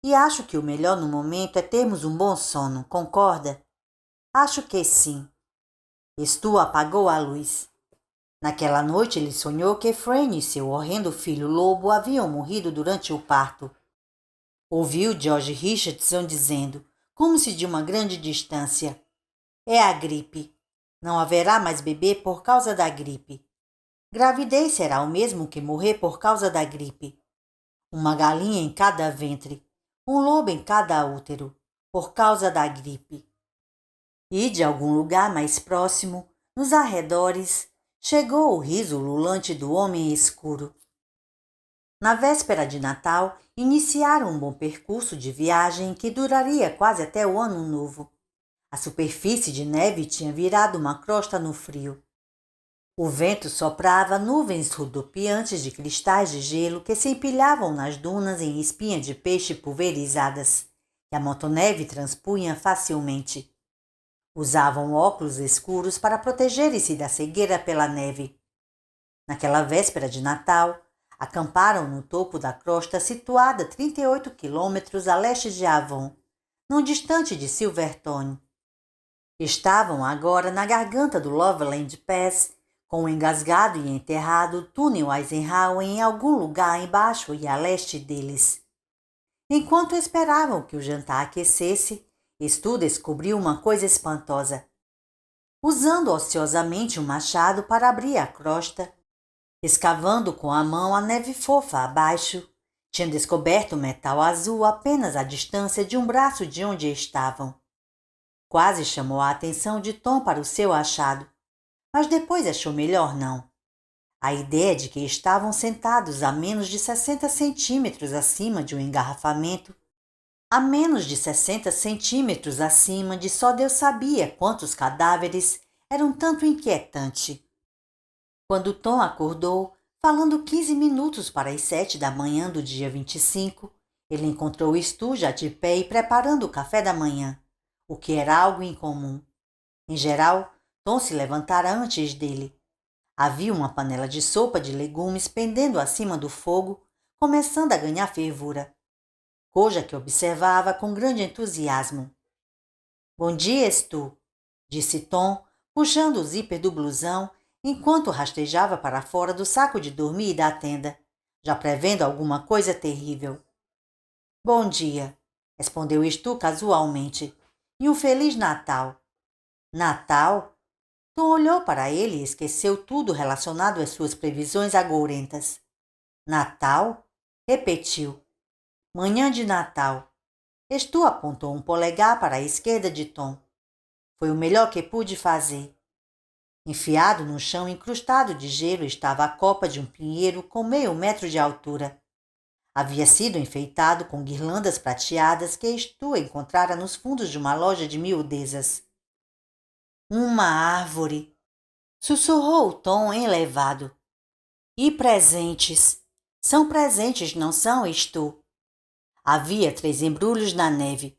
E acho que o melhor no momento é termos um bom sono, concorda? Acho que sim. Stu apagou a luz. Naquela noite ele sonhou que Franny e seu horrendo filho lobo haviam morrido durante o parto. Ouviu George Richardson dizendo, como se de uma grande distância: É a gripe. Não haverá mais bebê por causa da gripe. Gravidez será o mesmo que morrer por causa da gripe. Uma galinha em cada ventre, um lobo em cada útero, por causa da gripe. E de algum lugar mais próximo, nos arredores, chegou o riso ululante do homem escuro. Na véspera de Natal, iniciaram um bom percurso de viagem que duraria quase até o Ano Novo. A superfície de neve tinha virado uma crosta no frio. O vento soprava nuvens rodopiantes de cristais de gelo que se empilhavam nas dunas em espinha de peixe pulverizadas, que a motoneve transpunha facilmente. Usavam óculos escuros para protegerem-se da cegueira pela neve. Naquela véspera de Natal, acamparam no topo da crosta situada 38 quilômetros a leste de Avon, não distante de Silvertone. Estavam agora na garganta do Loveland Pass, com o engasgado e enterrado túnel Eisenhower em algum lugar embaixo e a leste deles. Enquanto esperavam que o jantar aquecesse, Stu descobriu uma coisa espantosa. Usando ociosamente um machado para abrir a crosta, escavando com a mão a neve fofa abaixo, tinha descoberto metal azul apenas à distância de um braço de onde estavam. Quase chamou a atenção de Tom para o seu achado, mas depois achou melhor não. A ideia de que estavam sentados a menos de 60 centímetros acima de um engarrafamento, a menos de 60 centímetros acima de só Deus sabia quantos cadáveres, era um tanto inquietante. Quando Tom acordou, falando 15 minutos para as 7 da manhã do dia 25, ele encontrou Stu já de pé e preparando o café da manhã, o que era algo incomum. Em geral, Tom se levantara antes dele. Havia uma panela de sopa de legumes pendendo acima do fogo, começando a ganhar fervura. Kojak que observava com grande entusiasmo. Bom dia, Stu, disse Tom, puxando o zíper do blusão, enquanto rastejava para fora do saco de dormir da tenda, já prevendo alguma coisa terrível. Bom dia, respondeu Stu casualmente. E um Feliz Natal. Natal? Tom olhou para ele e esqueceu tudo relacionado às suas previsões agourentas. Natal? Repetiu. Manhã de Natal. Stu apontou um polegar para a esquerda de Tom. Foi o melhor que pude fazer. Enfiado no chão incrustado de gelo estava a copa de um pinheiro com 0,5 metro de altura. Havia sido enfeitado com guirlandas prateadas que Stu encontrara nos fundos de uma loja de miudezas. Uma árvore, sussurrou Tom enlevado. E presentes. São presentes, não são, Stu? Havia 3 embrulhos na neve,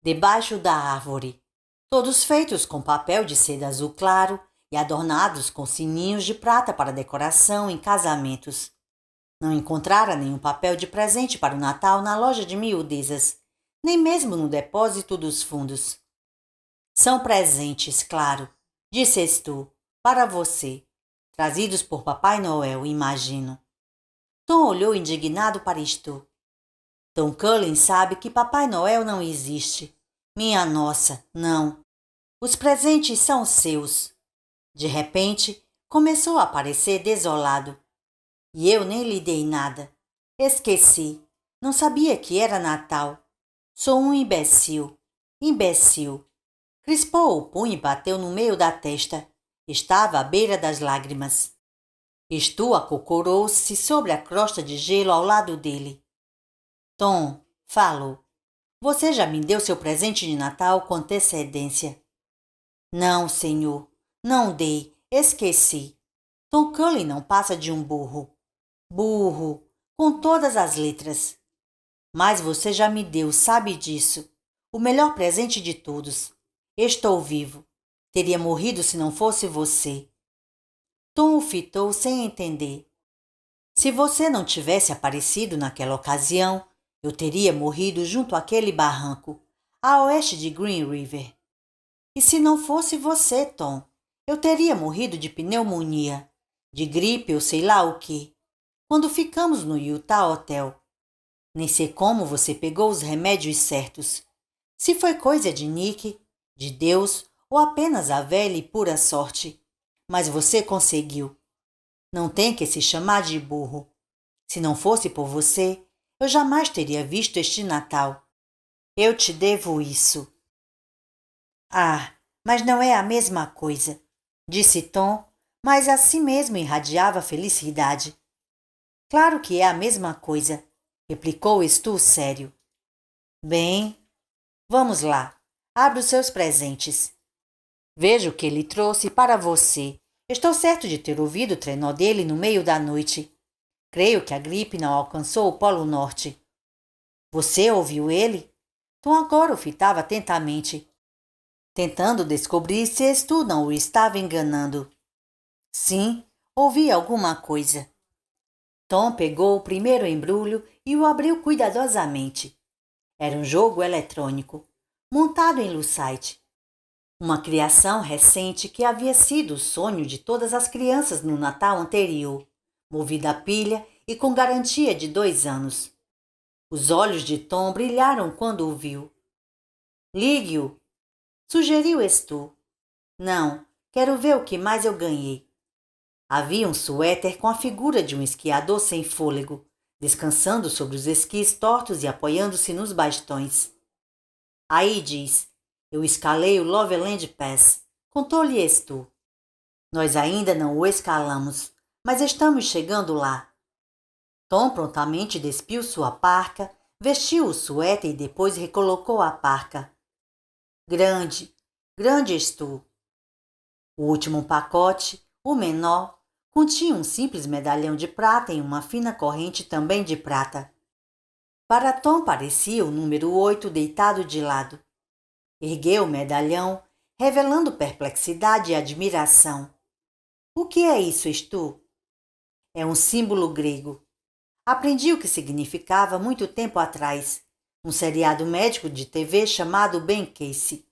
debaixo da árvore, todos feitos com papel de seda azul claro e adornados com sininhos de prata para decoração em casamentos. Não encontrara nenhum papel de presente para o Natal na loja de miudezas, nem mesmo no depósito dos fundos. São presentes, claro, disse Stu, para você, trazidos por Papai Noel, imagino. Tom olhou indignado para Stu. Tom Cullen sabe que Papai Noel não existe. Minha nossa, não. Os presentes são seus. De repente, começou a parecer desolado. E eu nem lhe dei nada. Esqueci. Não sabia que era Natal. Sou um imbecil. Imbecil. Crispou o punho e bateu no meio da testa. Estava à beira das lágrimas. Stu acocorou-se sobre a crosta de gelo ao lado dele. Tom, falou. Você já me deu seu presente de Natal com antecedência. Não, senhor. Não dei. Esqueci. Tom Cullen não passa de um burro. Burro, com todas as letras. Mas você já me deu, sabe disso. O melhor presente de todos. Estou vivo. Teria morrido se não fosse você. Tom o fitou sem entender. Se você não tivesse aparecido naquela ocasião, eu teria morrido junto àquele barranco, a oeste de Green River. E se não fosse você, Tom, eu teria morrido de pneumonia, de gripe ou sei lá o quê, quando ficamos no Utah Hotel. Nem sei como você pegou os remédios certos. Se foi coisa de Nick, de Deus ou apenas a velha e pura sorte. Mas você conseguiu. Não tem que se chamar de burro. Se não fosse por você, eu jamais teria visto este Natal. Eu te devo isso. Ah, mas não é a mesma coisa, disse Tom, mas a si mesmo irradiava felicidade. Claro que é a mesma coisa, replicou Stu sério. Bem, vamos lá, abra os seus presentes. Veja o que ele trouxe para você. Estou certo de ter ouvido o trenó dele no meio da noite. Creio que a gripe não alcançou o Polo Norte. Você ouviu ele? Tom agora o fitava atentamente, tentando descobrir se Stu não o estava enganando. Sim, ouvi alguma coisa. Tom pegou o primeiro embrulho e o abriu cuidadosamente. Era um jogo eletrônico, montado em Lucite. Uma criação recente que havia sido o sonho de todas as crianças no Natal anterior, movida a pilha e com garantia de 2 anos. Os olhos de Tom brilharam quando o viu. Ligue-o, sugeriu Stu. Não, quero ver o que mais eu ganhei. Havia um suéter com a figura de um esquiador sem fôlego, descansando sobre os esquis tortos e apoiando-se nos bastões. Aí diz, eu escalei o Loveland Pass, contou-lhe Stu. Nós ainda não o escalamos, mas estamos chegando lá. Tom prontamente despiu sua parca, vestiu o suéter e depois recolocou a parca. Grande, grande és tu. O último pacote, o menor, continha um simples medalhão de prata em uma fina corrente também de prata. Para Tom parecia o número 8 deitado de lado. Ergueu o medalhão, revelando perplexidade e admiração. O que é isso, Stu? É um símbolo grego. Aprendi o que significava muito tempo atrás, um seriado médico de TV chamado Ben Casey.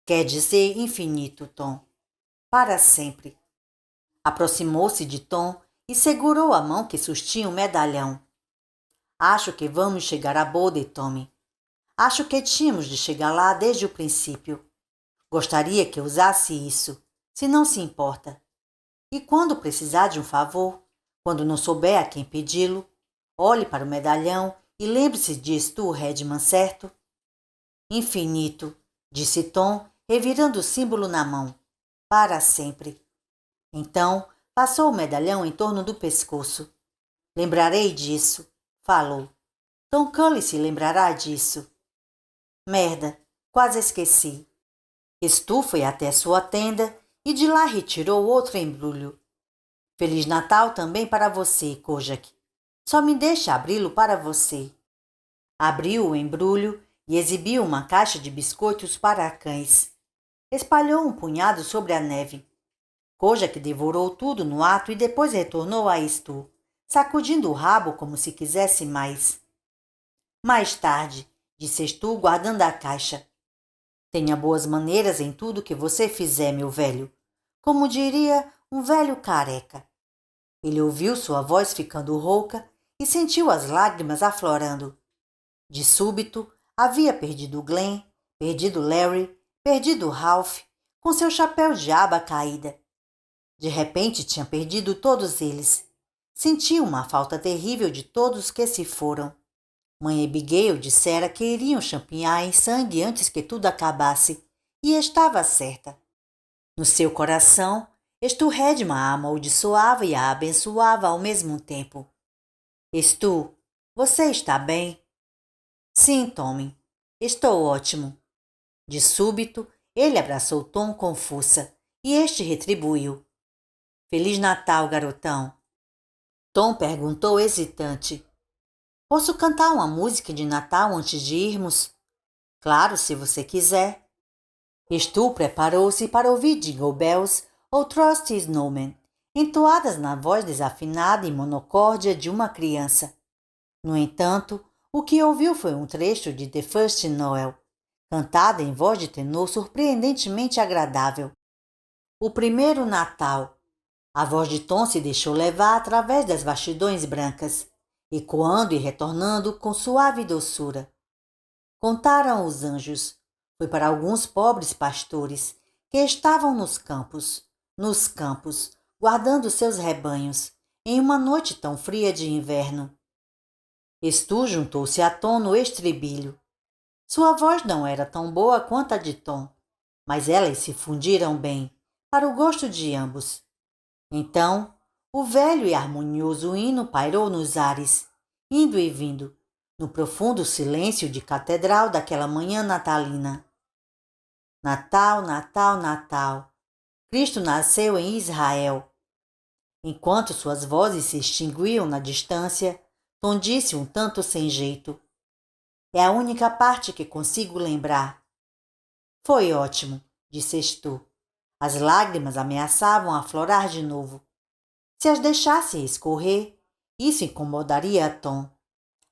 Quer dizer infinito, Tom. Para sempre. Aproximou-se de Tom e segurou a mão que sustinha o medalhão. Acho que vamos chegar a Boulder, Tommy. Acho que tínhamos de chegar lá desde o princípio. Gostaria que usasse isso, se não se importa. E quando precisar de um favor, quando não souber a quem pedi-lo, olhe para o medalhão e lembre-se de Stu Redman, certo? Infinito, disse Tom, revirando o símbolo na mão. Para sempre. Então, passou o medalhão em torno do pescoço. Lembrarei disso, falou. Tom Cully se lembrará disso. Merda, quase esqueci. Stu foi até sua tenda e de lá retirou outro embrulho. Feliz Natal também para você, Kojak. Só me deixa abri-lo para você. Abriu o embrulho e exibiu uma caixa de biscoitos para cães. Espalhou um punhado sobre a neve. Kojak devorou tudo no ato e depois retornou a Stu, sacudindo o rabo como se quisesse mais. Mais tarde, disse Stu, guardando a caixa. Tenha boas maneiras em tudo que você fizer, meu velho. Como diria um velho careca. Ele ouviu sua voz ficando rouca e sentiu as lágrimas aflorando. De súbito, havia perdido Glenn, perdido Larry, perdido Ralph, com seu chapéu de aba caída. De repente tinha perdido todos eles. Sentia uma falta terrível de todos que se foram. Mãe Abigail dissera que iriam champinhar em sangue antes que tudo acabasse, e estava certa. No seu coração, Stu Redman a amaldiçoava e a abençoava ao mesmo tempo. Stu, você está bem? Sim, Tommy, estou ótimo. De súbito, ele abraçou Tom com força, e este retribuiu. Feliz Natal, garotão. Tom perguntou hesitante. Posso cantar uma música de Natal antes de irmos? Claro, se você quiser. Stu preparou-se para ouvir Jingle Bells ou Trusty Snowman, entoadas na voz desafinada e monocórdia de uma criança. No entanto, o que ouviu foi um trecho de The First Noel, cantada em voz de tenor surpreendentemente agradável. O primeiro Natal. A voz de Tom se deixou levar através das vastidões brancas, ecoando e retornando com suave doçura. Contaram os anjos. Foi para alguns pobres pastores que estavam nos campos, guardando seus rebanhos, em uma noite tão fria de inverno. Stu juntou-se a Tom no estribilho. Sua voz não era tão boa quanto a de Tom, mas elas se fundiram bem, para o gosto de ambos. Então, o velho e harmonioso hino pairou nos ares, indo e vindo, no profundo silêncio de catedral daquela manhã natalina. Natal, Natal, Natal. Cristo nasceu em Israel. Enquanto suas vozes se extinguiam na distância, Tom disse um tanto sem jeito. É a única parte que consigo lembrar. Foi ótimo, disse Stu. As lágrimas ameaçavam aflorar de novo. Se as deixasse escorrer, isso incomodaria a Tom.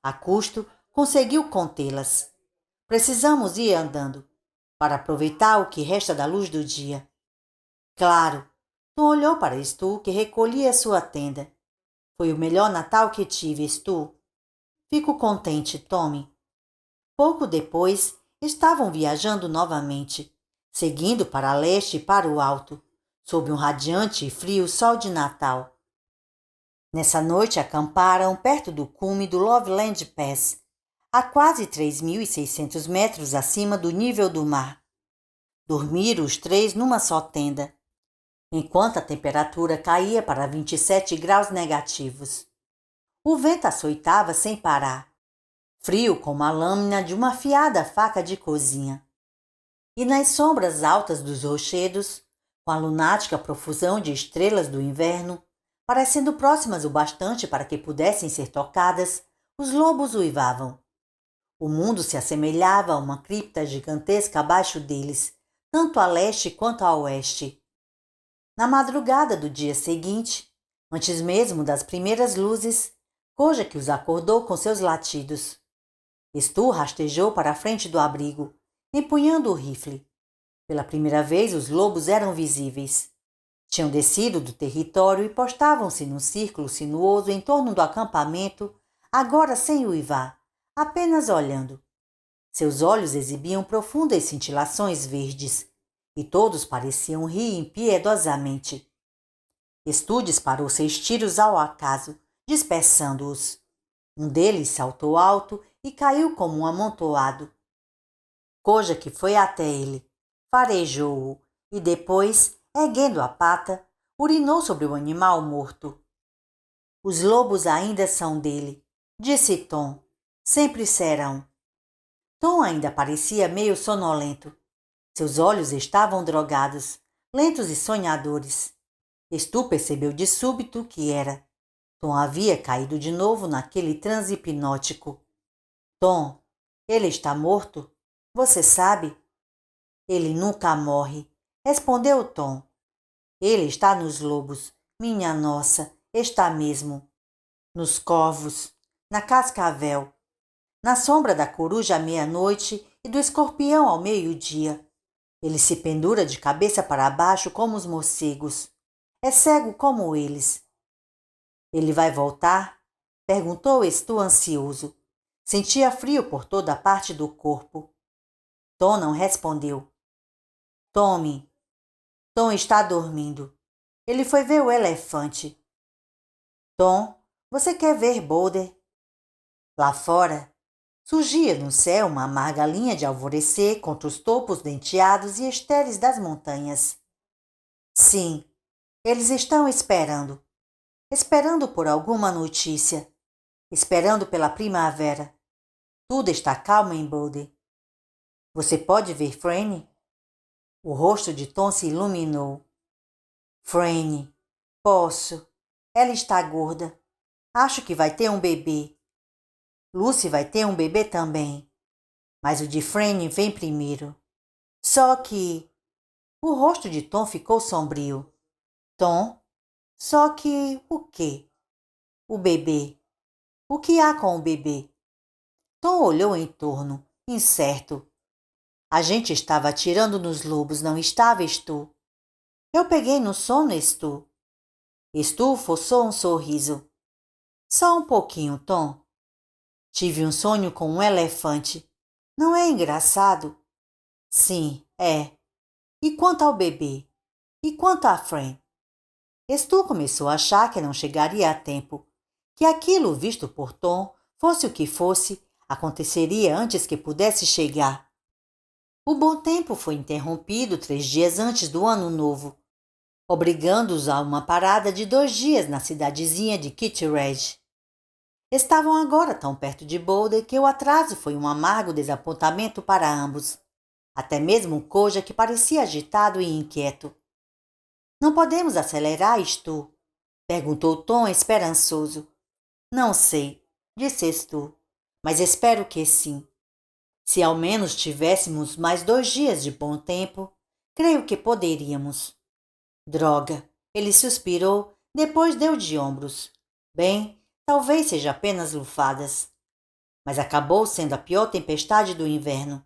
A custo, conseguiu contê-las. Precisamos ir andando, para aproveitar o que resta da luz do dia. Claro, Tom olhou para Stu, que recolhia sua tenda. Foi o melhor Natal que tive, Stu. Fico contente, Tommy. Pouco depois, estavam viajando novamente, seguindo para leste e para o alto, sob um radiante e frio sol de Natal. Nessa noite acamparam perto do cume do Loveland Pass, a quase 3.600 metros acima do nível do mar. Dormiram os três numa só tenda. enquanto a temperatura caía para 27 graus negativos. O vento açoitava sem parar, frio como a lâmina de uma afiada faca de cozinha. E nas sombras altas dos rochedos, com a lunática profusão de estrelas do inverno, parecendo próximas o bastante para que pudessem ser tocadas, os lobos uivavam. O mundo se assemelhava a uma cripta gigantesca abaixo deles, tanto a leste quanto a oeste. Na madrugada do dia seguinte, antes mesmo das primeiras luzes, Kojak os acordou com seus latidos. Stu rastejou para a frente do abrigo, empunhando o rifle. Pela primeira vez os lobos eram visíveis. Tinham descido do território e postavam-se num círculo sinuoso em torno do acampamento, agora sem uivar, apenas olhando. Seus olhos exibiam profundas cintilações verdes, e todos pareciam rir impiedosamente. Stu disparou 6 tiros ao acaso, dispersando-os. Um deles saltou alto e caiu como um amontoado. Kojak foi até ele, farejou-o e depois, erguendo a pata, urinou sobre o animal morto. Os lobos ainda são dele, disse Tom. Sempre serão. Tom ainda parecia meio sonolento. Seus olhos estavam drogados, lentos e sonhadores. Stu percebeu de súbito que era. Tom havia caído de novo naquele transe hipnótico. Tom, ele está morto? Você sabe? Ele nunca morre, respondeu Tom. Ele está nos lobos, minha nossa, está mesmo. Nos corvos, na cascavel, na sombra da coruja à meia-noite e do escorpião ao meio-dia. Ele se pendura de cabeça para baixo como os morcegos. É cego como eles. Ele vai voltar? Perguntou Stu ansioso. Sentia frio por toda a parte do corpo. Tom não respondeu. Tommy. Tom está dormindo. Ele foi ver o elefante. Tom, você quer ver Boulder? Lá fora, surgia no céu uma amarga linha de alvorecer contra os topos denteados e estéreis das montanhas. Sim, eles estão esperando. Esperando por alguma notícia. Esperando pela primavera. Tudo está calmo em Boulder. Você pode ver Franny? O rosto de Tom se iluminou. Franny, posso. Ela está gorda. Acho que vai ter um bebê. Lucy vai ter um bebê também. Mas o de Franny vem primeiro. Só que... O rosto de Tom ficou sombrio. Tom? Só que o quê? O bebê. O que há com o bebê? Tom olhou em torno, incerto. A gente estava atirando nos lobos, não estava, Stu? Eu peguei no sono, Stu. Stu forçou um sorriso. Só um pouquinho, Tom. Tive um sonho com um elefante. Não é engraçado? Sim, é. E quanto ao bebê? E quanto a Fran? Stu começou a achar que não chegaria a tempo, que aquilo visto por Tom, fosse o que fosse, aconteceria antes que pudesse chegar. O bom tempo foi interrompido 3 dias antes do ano novo, obrigando-os a uma parada de 2 dias na cidadezinha de Kittredge. Estavam agora tão perto de Boulder que o atraso foi um amargo desapontamento para ambos. Até mesmo Kojak, que parecia agitado e inquieto. Não podemos acelerar, Stu? Perguntou Tom esperançoso. Não sei, disse Stu, mas espero que sim. Se ao menos tivéssemos mais 2 dias de bom tempo, creio que poderíamos. Droga, ele suspirou, depois deu de ombros. Bem, talvez seja apenas lufadas. Mas acabou sendo a pior tempestade do inverno.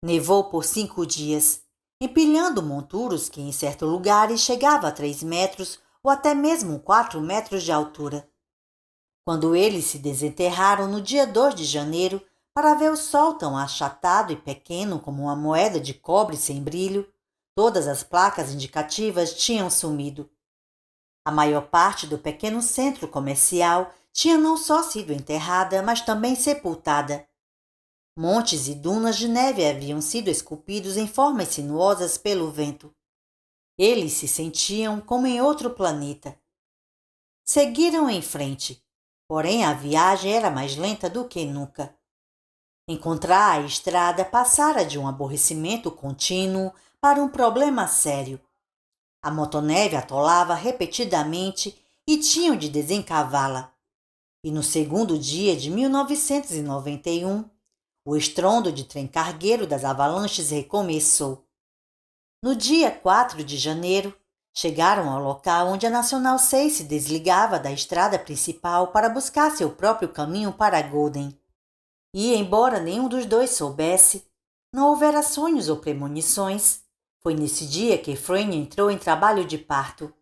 Nevou por 5 dias, empilhando monturos que em certos lugares chegava a 3 metros ou até mesmo 4 metros de altura. Quando eles se desenterraram no dia 2 de janeiro para ver o sol tão achatado e pequeno como uma moeda de cobre sem brilho, todas as placas indicativas tinham sumido. A maior parte do pequeno centro comercial tinha não só sido enterrada, mas também sepultada. Montes e dunas de neve haviam sido esculpidos em formas sinuosas pelo vento. Eles se sentiam como em outro planeta. Seguiram em frente, porém a viagem era mais lenta do que nunca. Encontrar a estrada passara de um aborrecimento contínuo para um problema sério. A motoneve atolava repetidamente e tinham de desencavá-la. E no segundo dia de 1991, o estrondo de trem cargueiro das avalanches recomeçou. No dia 4 de janeiro, chegaram ao local onde a Nacional 6 se desligava da estrada principal para buscar seu próprio caminho para Golden. E, embora nenhum dos dois soubesse, não houvera sonhos ou premonições. Foi nesse dia que Fran entrou em trabalho de parto.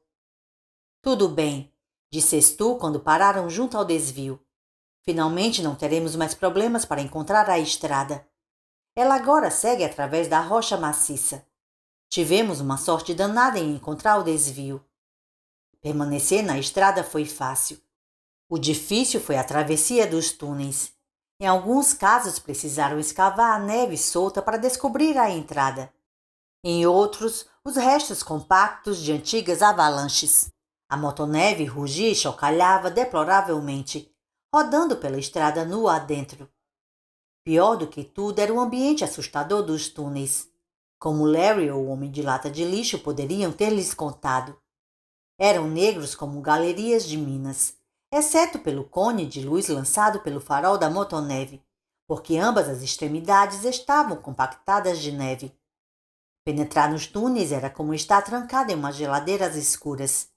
Tudo bem, disse Stu quando pararam junto ao desvio. Finalmente não teremos mais problemas para encontrar a estrada. Ela agora segue através da rocha maciça. Tivemos uma sorte danada em encontrar o desvio. Permanecer na estrada foi fácil. O difícil foi a travessia dos túneis. Em alguns casos precisaram escavar a neve solta para descobrir a entrada. Em outros, os restos compactos de antigas avalanches. A motoneve rugia e chocalhava deploravelmente, rodando pela estrada nua adentro. Pior do que tudo era o ambiente assustador dos túneis. Como Larry ou o homem de lata de lixo poderiam ter lhes contado. Eram negros como galerias de minas, exceto pelo cone de luz lançado pelo farol da motoneve, porque ambas as extremidades estavam compactadas de neve. Penetrar nos túneis era como estar trancado em uma geladeira às escuras.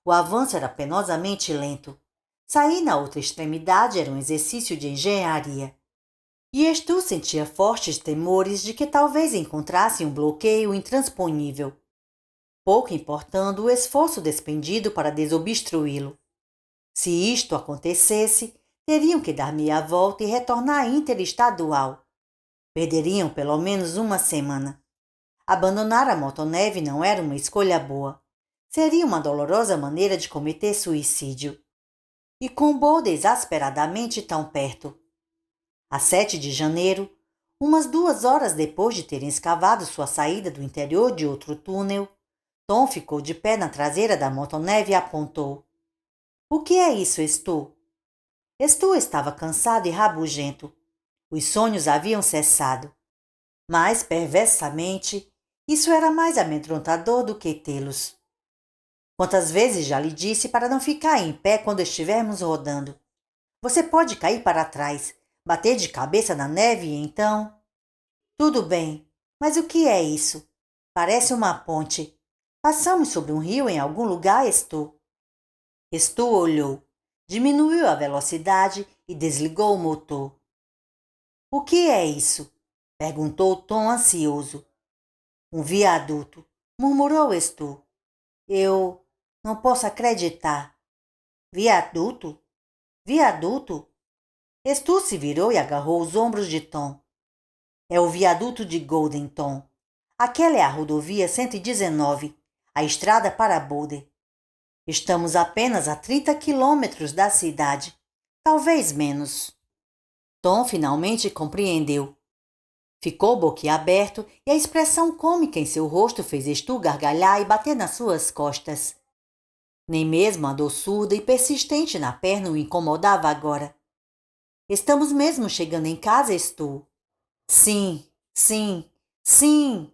O avanço era penosamente lento. Sair na outra extremidade era um exercício de engenharia. E Stu sentia fortes temores de que talvez encontrasse um bloqueio intransponível, pouco importando o esforço despendido para desobstruí-lo. Se isto acontecesse, teriam que dar meia volta e retornar interestadual. Perderiam pelo menos uma semana. Abandonar a motoneve não era uma escolha boa. Seria uma dolorosa maneira de cometer suicídio. E com Boulder exasperadamente tão perto. A 7 de janeiro, umas 2 horas depois de terem escavado sua saída do interior de outro túnel, Tom ficou de pé na traseira da motoneve e apontou. — O que é isso, Stu? Stu estava cansado e rabugento. Os sonhos haviam cessado. Mas, perversamente, isso era mais amedrontador do que tê-los. Quantas vezes já lhe disse para não ficar em pé quando estivermos rodando? Você pode cair para trás, bater de cabeça na neve e então... Tudo bem, mas o que é isso? Parece uma ponte. Passamos sobre um rio em algum lugar, Stu? Stu olhou, diminuiu a velocidade e desligou o motor. O que é isso? Perguntou Tom ansioso. Um viaduto, murmurou Stu. Eu não posso acreditar. Viaduto? Viaduto? Stu se virou e agarrou os ombros de Tom. É o viaduto de Golden, Tom. Aquela é a rodovia 119, a estrada para Boulder. Estamos apenas a 30 quilômetros da cidade, talvez menos. Tom finalmente compreendeu. Ficou boquiaberto e a expressão cômica em seu rosto fez Stu gargalhar e bater nas suas costas. Nem mesmo a dor surda e persistente na perna o incomodava agora. Estamos mesmo chegando em casa, Stu? Sim, sim, sim!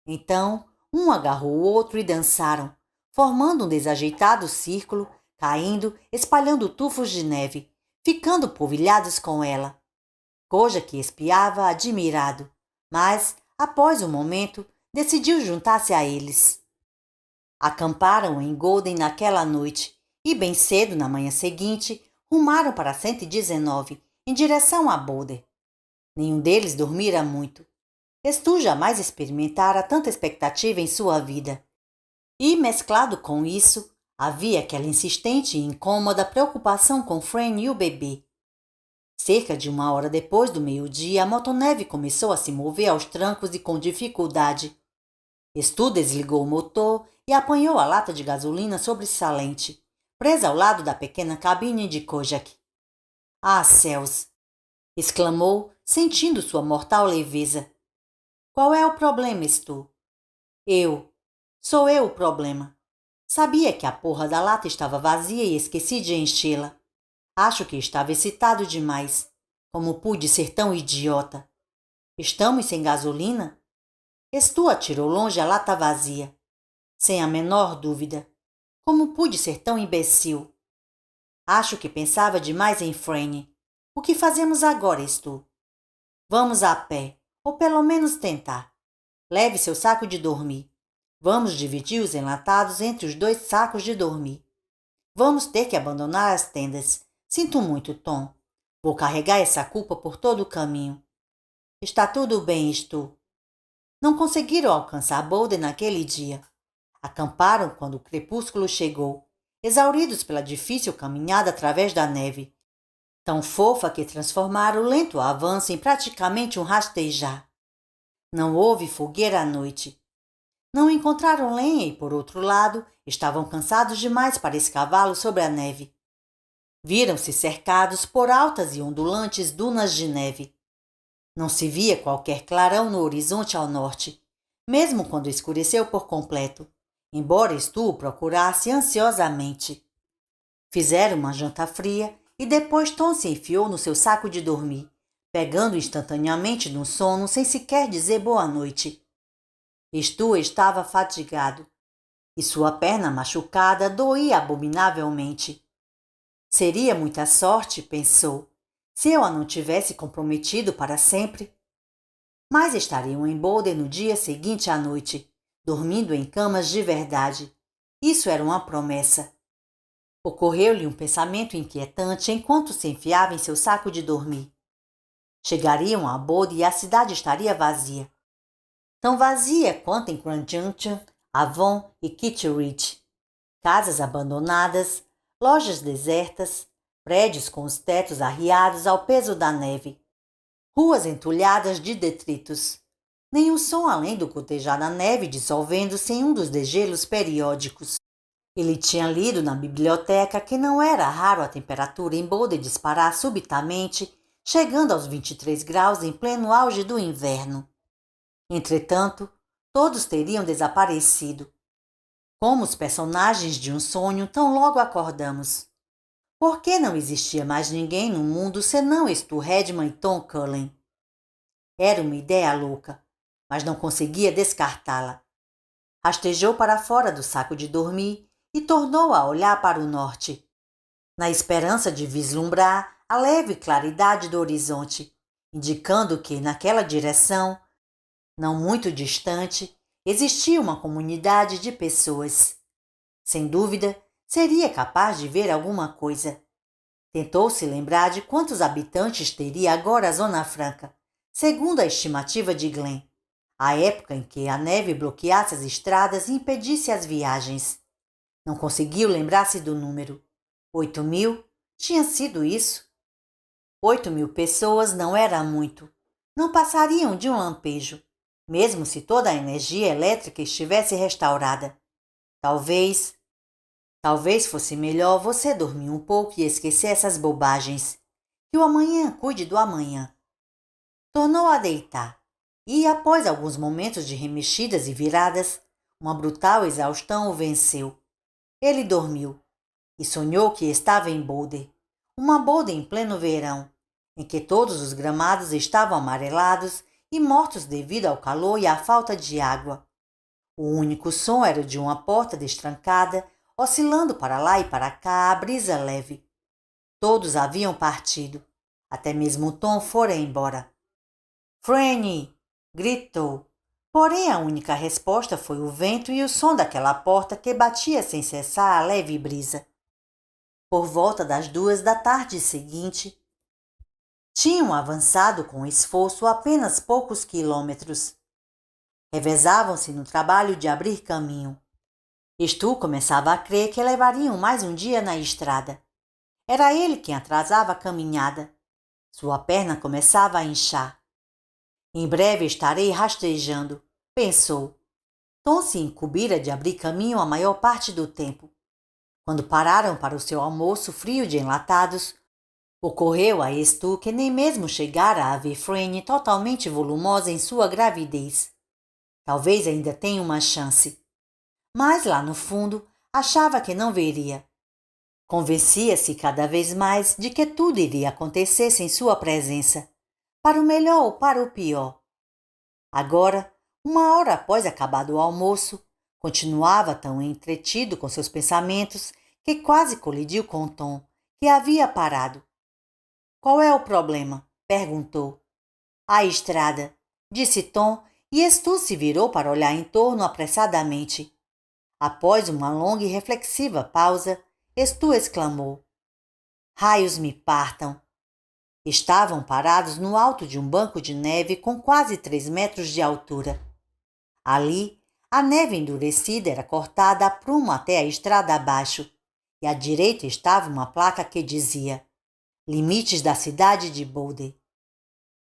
Então, um agarrou o outro e dançaram, formando um desajeitado círculo, caindo, espalhando tufos de neve, ficando polvilhados com ela. Kojak espiava admirado, mas, após um momento, decidiu juntar-se a eles. Acamparam em Golden naquela noite e, bem cedo na manhã seguinte, rumaram para 119, em direção a Boulder. Nenhum deles dormira muito. Stu jamais experimentara tanta expectativa em sua vida. E, mesclado com isso, havia aquela insistente e incômoda preocupação com Fran e o bebê. Cerca de 1 hora depois do meio-dia, a motoneve começou a se mover aos trancos e com dificuldade. Stu desligou o motor e apanhou a lata de gasolina sobressalente, presa ao lado da pequena cabine de Kojak. — Ah, céus! Exclamou, sentindo sua mortal leveza. — Qual é o problema, Stu? — Eu. Sou eu o problema. Sabia que a porra da lata estava vazia e esqueci de enchê-la. Acho que estava excitado demais. Como pude ser tão idiota? Estamos sem gasolina? Stu atirou longe a lata vazia. Sem a menor dúvida. Como pude ser tão imbecil? Acho que pensava demais em Franny. O que fazemos agora, Stu? Vamos a pé, ou pelo menos tentar. Leve seu saco de dormir. Vamos dividir os enlatados entre os 2 sacos de dormir. Vamos ter que abandonar as tendas. Sinto muito, Tom. Vou carregar essa culpa por todo o caminho. Está tudo bem, Stu. Não conseguiram alcançar Boulder naquele dia. Acamparam quando o crepúsculo chegou, exauridos pela difícil caminhada através da neve, tão fofa que transformara o lento avanço em praticamente um rastejar. Não houve fogueira à noite. Não encontraram lenha e, por outro lado, estavam cansados demais para escavá-lo sobre a neve. Viram-se cercados por altas e ondulantes dunas de neve. Não se via qualquer clarão no horizonte ao norte, mesmo quando escureceu por completo, embora Stu o procurasse ansiosamente. Fizeram uma janta fria e depois Tom se enfiou no seu saco de dormir, pegando instantaneamente no sono sem sequer dizer boa noite. Stu estava fatigado e sua perna machucada doía abominavelmente. Seria muita sorte, pensou, se eu a não tivesse comprometido para sempre. Mas estariam em Boulder no dia seguinte à noite, dormindo em camas de verdade. Isso era uma promessa. Ocorreu-lhe um pensamento inquietante enquanto se enfiava em seu saco de dormir. Chegariam a Boulder e a cidade estaria vazia. Tão vazia quanto em Grand Junction, Avon e Kittredge. Casas abandonadas, lojas desertas, prédios com os tetos arriados ao peso da neve, ruas entulhadas de detritos. Nenhum som além do gotejar da neve dissolvendo-se em um dos degelos periódicos. Ele tinha lido na biblioteca que não era raro a temperatura em Boulder disparar subitamente, chegando aos 23 graus em pleno auge do inverno. Entretanto, todos teriam desaparecido. Como os personagens de um sonho, tão logo acordamos. Por que não existia mais ninguém no mundo senão Stu Redman e Tom Cullen? Era uma ideia louca, mas não conseguia descartá-la. Rastejou para fora do saco de dormir e tornou a olhar para o norte, na esperança de vislumbrar a leve claridade do horizonte, indicando que, naquela direção, não muito distante, existia uma comunidade de pessoas. Sem dúvida, seria capaz de ver alguma coisa. Tentou se lembrar de quantos habitantes teria agora a Zona Franca, segundo a estimativa de Glenn, a época em que a neve bloqueasse as estradas e impedisse as viagens. Não conseguiu lembrar-se do número. 8.000? Tinha sido isso? 8.000 pessoas não era muito. Não passariam de um lampejo, mesmo se toda a energia elétrica estivesse restaurada. Talvez fosse melhor você dormir um pouco e esquecer essas bobagens. Que o amanhã cuide do amanhã. Tornou a deitar e, após alguns momentos de remexidas e viradas, uma brutal exaustão o venceu. Ele dormiu e sonhou que estava em Boulder, uma Boulder em pleno verão, em que todos os gramados estavam amarelados e mortos devido ao calor e à falta de água. O único som era o de uma porta destrancada, oscilando para lá e para cá a brisa leve. Todos haviam partido. Até mesmo Tom fora embora. Franny! Gritou. Porém, a única resposta foi o vento e o som daquela porta que batia sem cessar a leve brisa. Por volta das 2 da tarde seguinte, tinham avançado com esforço apenas poucos quilômetros. Revezavam-se no trabalho de abrir caminho. Stu começava a crer que levariam mais um dia na estrada. Era ele quem atrasava a caminhada. Sua perna começava a inchar. Em breve estarei rastejando, pensou. Tom se incumbira de abrir caminho a maior parte do tempo. Quando pararam para o seu almoço frio de enlatados, ocorreu a Stu que nem mesmo chegara a ver Franny totalmente volumosa em sua gravidez. Talvez ainda tenha uma chance. mas lá no fundo achava que não veria. Convencia-se cada vez mais de que tudo iria acontecer sem sua presença, para o melhor ou para o pior. Agora, uma hora após acabado o almoço, continuava tão entretido com seus pensamentos que quase colidiu com Tom, que havia parado. — Qual é o problema? Perguntou. — A estrada, disse Tom, e Stu se virou para olhar em torno apressadamente. Após uma longa e reflexiva pausa, Stu exclamou: — Raios me partam! Estavam parados no alto de um banco de neve com quase 3 metros de altura. Ali, a neve endurecida era cortada a prumo até a estrada abaixo, e à direita estava uma placa que dizia: Limites da cidade de Boulder.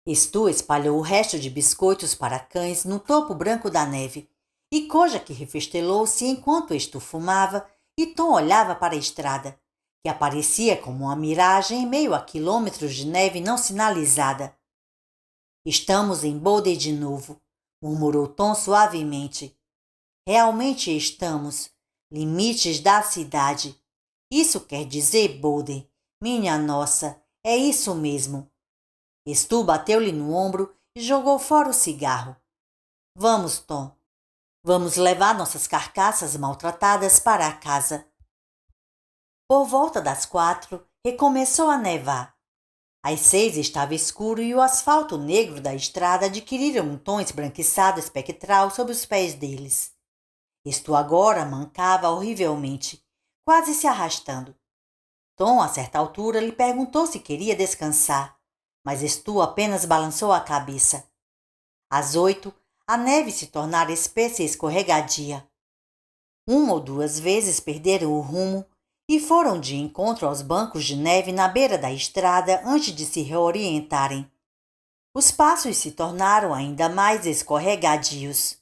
Stu espalhou o resto de biscoitos para cães no topo branco da neve, e Kojak refestelou-se enquanto Stu fumava e Tom olhava para a estrada, que aparecia como uma miragem em meio a quilômetros de neve não sinalizada. — Estamos em Boulder de novo, murmurou Tom suavemente. — Realmente estamos. Limites da cidade. Isso quer dizer Boulder. Minha nossa, é isso mesmo. Stu bateu-lhe no ombro e jogou fora o cigarro. — Vamos, Tom. Vamos levar nossas carcaças maltratadas para a casa. Por volta das 4, recomeçou a nevar. Às 6 estava escuro e o asfalto negro da estrada adquirira um tom esbranquiçado espectral sob os pés deles. Stu agora mancava horrivelmente, quase se arrastando. Tom, a certa altura, lhe perguntou se queria descansar, mas Stu apenas balançou a cabeça. Às 8, a neve se tornara espessa e escorregadia. Uma ou duas vezes perderam o rumo e foram de encontro aos bancos de neve na beira da estrada antes de se reorientarem. Os passos se tornaram ainda mais escorregadios.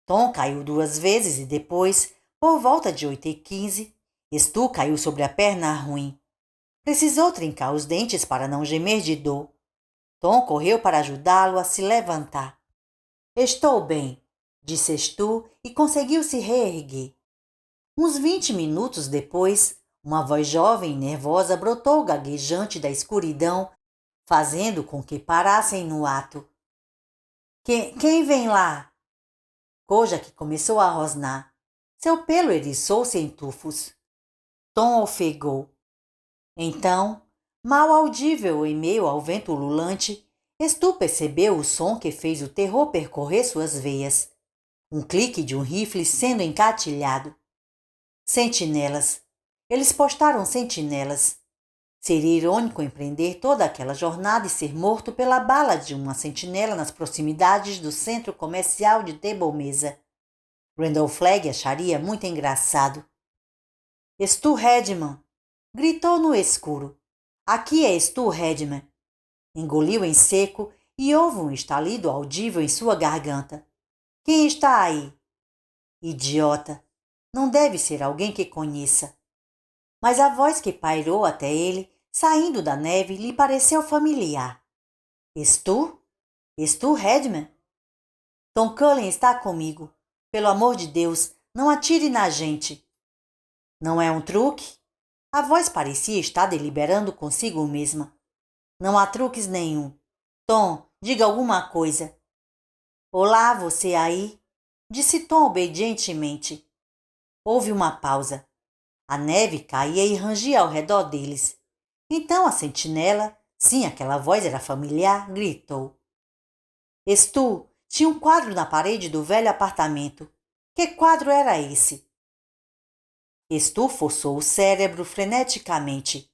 Tom caiu 2 vezes e depois, por volta de 8h15, Stu caiu sobre a perna ruim. Precisou trincar os dentes para não gemer de dor. Tom correu para ajudá-lo a se levantar. — Estou bem, disse Stu e conseguiu se reerguer. Uns 20 minutos depois, uma voz jovem e nervosa brotou gaguejante da escuridão, fazendo com que parassem no ato. — Quem vem lá? Kojak começou a rosnar. Seu pelo eriçou-se em tufos. Tom ofegou. Então, mal audível em meio ao vento ululante, Stu percebeu o som que fez o terror percorrer suas veias. Um clique de um rifle sendo engatilhado. Sentinelas. Eles postaram sentinelas. Seria irônico empreender toda aquela jornada e ser morto pela bala de uma sentinela nas proximidades do centro comercial de Table Mesa. Randall Flagg acharia muito engraçado. — Stu Redman! Gritou no escuro. — Aqui é Stu Redman! Engoliu em seco e houve um estalido audível em sua garganta. — Quem está aí? Idiota! Não deve ser alguém que conheça. Mas a voz que pairou até ele, saindo da neve, lhe pareceu familiar. — Stu? Stu Redman? — Tom Cullen está comigo. Pelo amor de Deus, não atire na gente. — Não é um truque? A voz parecia estar deliberando consigo mesma. — Não há truques nenhum. Tom, diga alguma coisa. — Olá, você aí? Disse Tom obedientemente. Houve uma pausa. A neve caía e rangia ao redor deles. Então a sentinela, sim, aquela voz era familiar, gritou. Stu, tinha um quadro na parede do velho apartamento. Que quadro era esse? Stu forçou o cérebro freneticamente.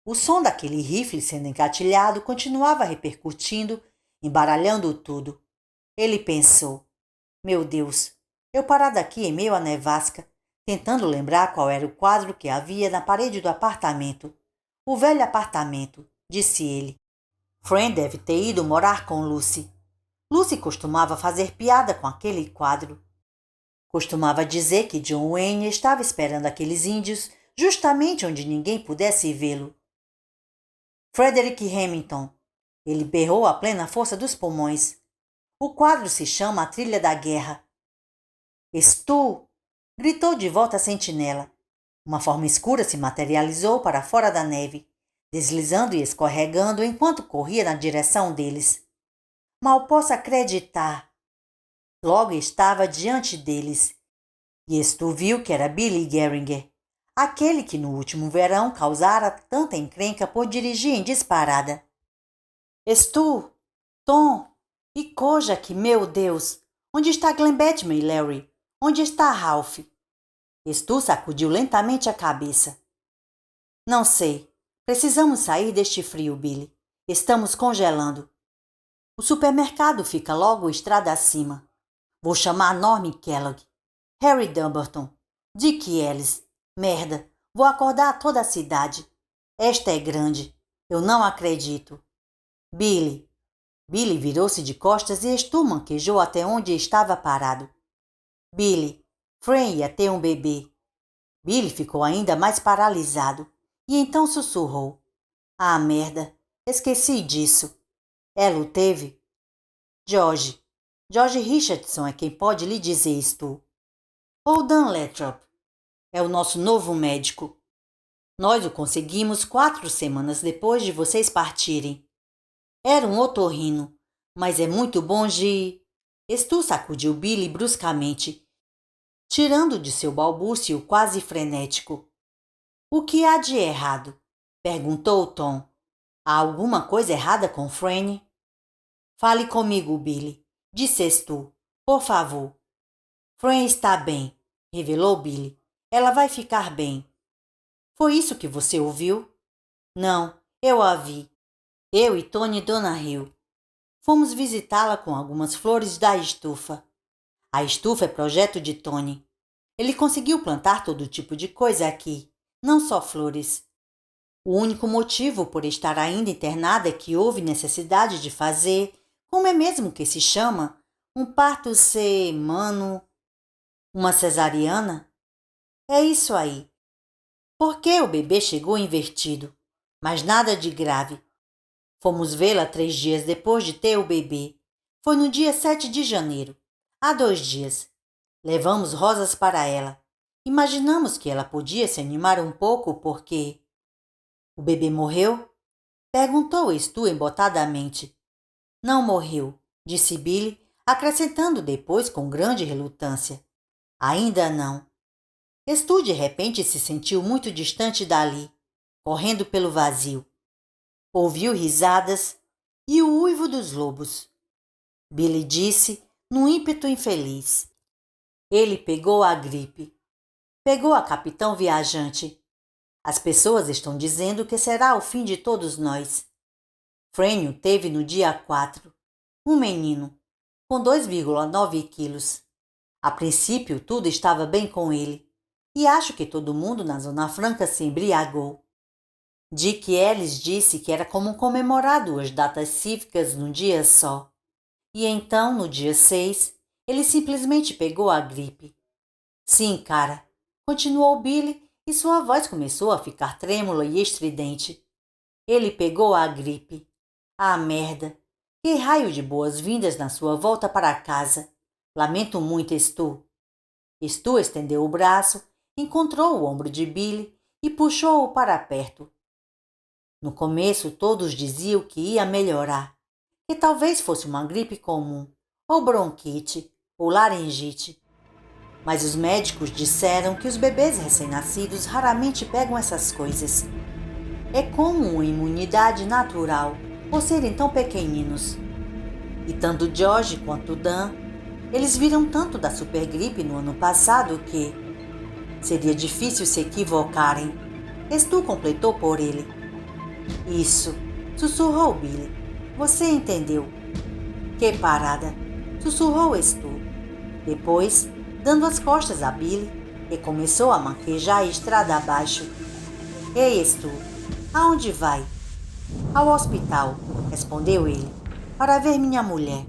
O som daquele rifle sendo engatilhado continuava repercutindo, embaralhando tudo. Ele pensou, meu Deus, eu parado aqui em meio à nevasca, tentando lembrar qual era o quadro que havia na parede do apartamento. O velho apartamento, disse ele. Fran deve ter ido morar com Lucy. Lucy costumava fazer piada com aquele quadro. Costumava dizer que John Wayne estava esperando aqueles índios justamente onde ninguém pudesse vê-lo. Frederick Hamilton, ele berrou a plena força dos pulmões. O quadro se chama A Trilha da Guerra. Stu, Gritou de volta a sentinela. Uma forma escura se materializou para fora da neve, deslizando e escorregando enquanto corria na direção deles. Mal posso acreditar. Logo estava diante deles, e Stu viu que era Billy Gehringer, aquele que no último verão causara tanta encrenca por dirigir em disparada. Stu, Tom e Kojak, meu Deus! Onde está Glenn Batman e Larry? Onde está Ralph? Stu sacudiu lentamente a cabeça. Não sei. Precisamos sair deste frio, Billy. Estamos congelando. O supermercado fica logo estrada acima. Vou chamar Norman Kellogg, Harry Dumbarton, Dick Ellis. Merda, vou acordar toda a cidade. Esta é grande. Eu não acredito. Billy. Billy virou-se de costas e Stu manquejou até onde estava parado. Billy, Fran ia ter um bebê. Billy ficou ainda mais paralisado e então sussurrou. Ah, merda, esqueci disso. Ela o teve? George Richardson é quem pode lhe dizer isto. Ou Dan Lathrop. É o nosso novo médico. Nós o conseguimos 4 semanas depois de vocês partirem. Era um otorrino, mas é muito bom de... Stu sacudiu Billy bruscamente, tirando de seu balbúcio quase frenético. O que há de errado? Perguntou Tom. Há alguma coisa errada com Franny? Fale comigo, Billy, disse Stu. Por favor. Fran está bem, revelou Billy. Ela vai ficar bem. Foi isso que você ouviu? Não, eu a vi. Eu e Tony Donahue. Fomos visitá-la com algumas flores da estufa. A estufa é projeto de Tony. Ele conseguiu plantar todo tipo de coisa aqui, não só flores. O único motivo por estar ainda internada é que houve necessidade de fazer, como é mesmo que se chama, um parto semano, uma cesariana. É isso aí. Porque o bebê chegou invertido, mas nada de grave. Fomos vê-la 3 dias depois de ter o bebê. Foi no dia 7 de janeiro, há 2 dias. Levamos rosas para ela. Imaginamos que ela podia se animar um pouco porque... O bebê morreu? Perguntou Stu embotadamente. Não morreu, disse Billy, acrescentando depois com grande relutância. Ainda não. Stu de repente se sentiu muito distante dali, correndo pelo vazio. Ouviu risadas e o uivo dos lobos. Billy disse, num ímpeto infeliz. Ele pegou a gripe. Pegou a capitão viajante. As pessoas estão dizendo que será o fim de todos nós. Frânio teve no dia 4. Um menino, com 2,9 quilos. A princípio, tudo estava bem com ele. E acho que todo mundo na Zona Franca se embriagou. Dick Ellis disse que era como comemorar 2 datas cívicas num dia só. E então, no dia 6, ele simplesmente pegou a gripe. Sim, cara, continuou Billy e sua voz começou a ficar trêmula e estridente. Ele pegou a gripe. Ah, merda! Que raio de boas-vindas na sua volta para casa. Lamento muito, Stu. Stu estendeu o braço, encontrou o ombro de Billy e puxou-o para perto. No começo todos diziam que ia melhorar, que talvez fosse uma gripe comum, ou bronquite, ou laringite. Mas os médicos disseram que os bebês recém-nascidos raramente pegam essas coisas. É como uma imunidade natural, por serem tão pequeninos. E tanto George quanto Dan, eles viram tanto da supergripe no ano passado que seria difícil se equivocarem. Stu completou por ele. Isso, sussurrou Billy. Você entendeu. Que parada, sussurrou Stu. Depois, dando as costas a Billy, e começou a manquejar a estrada abaixo. Ei, Stu, aonde vai? Ao hospital, respondeu ele, para ver minha mulher.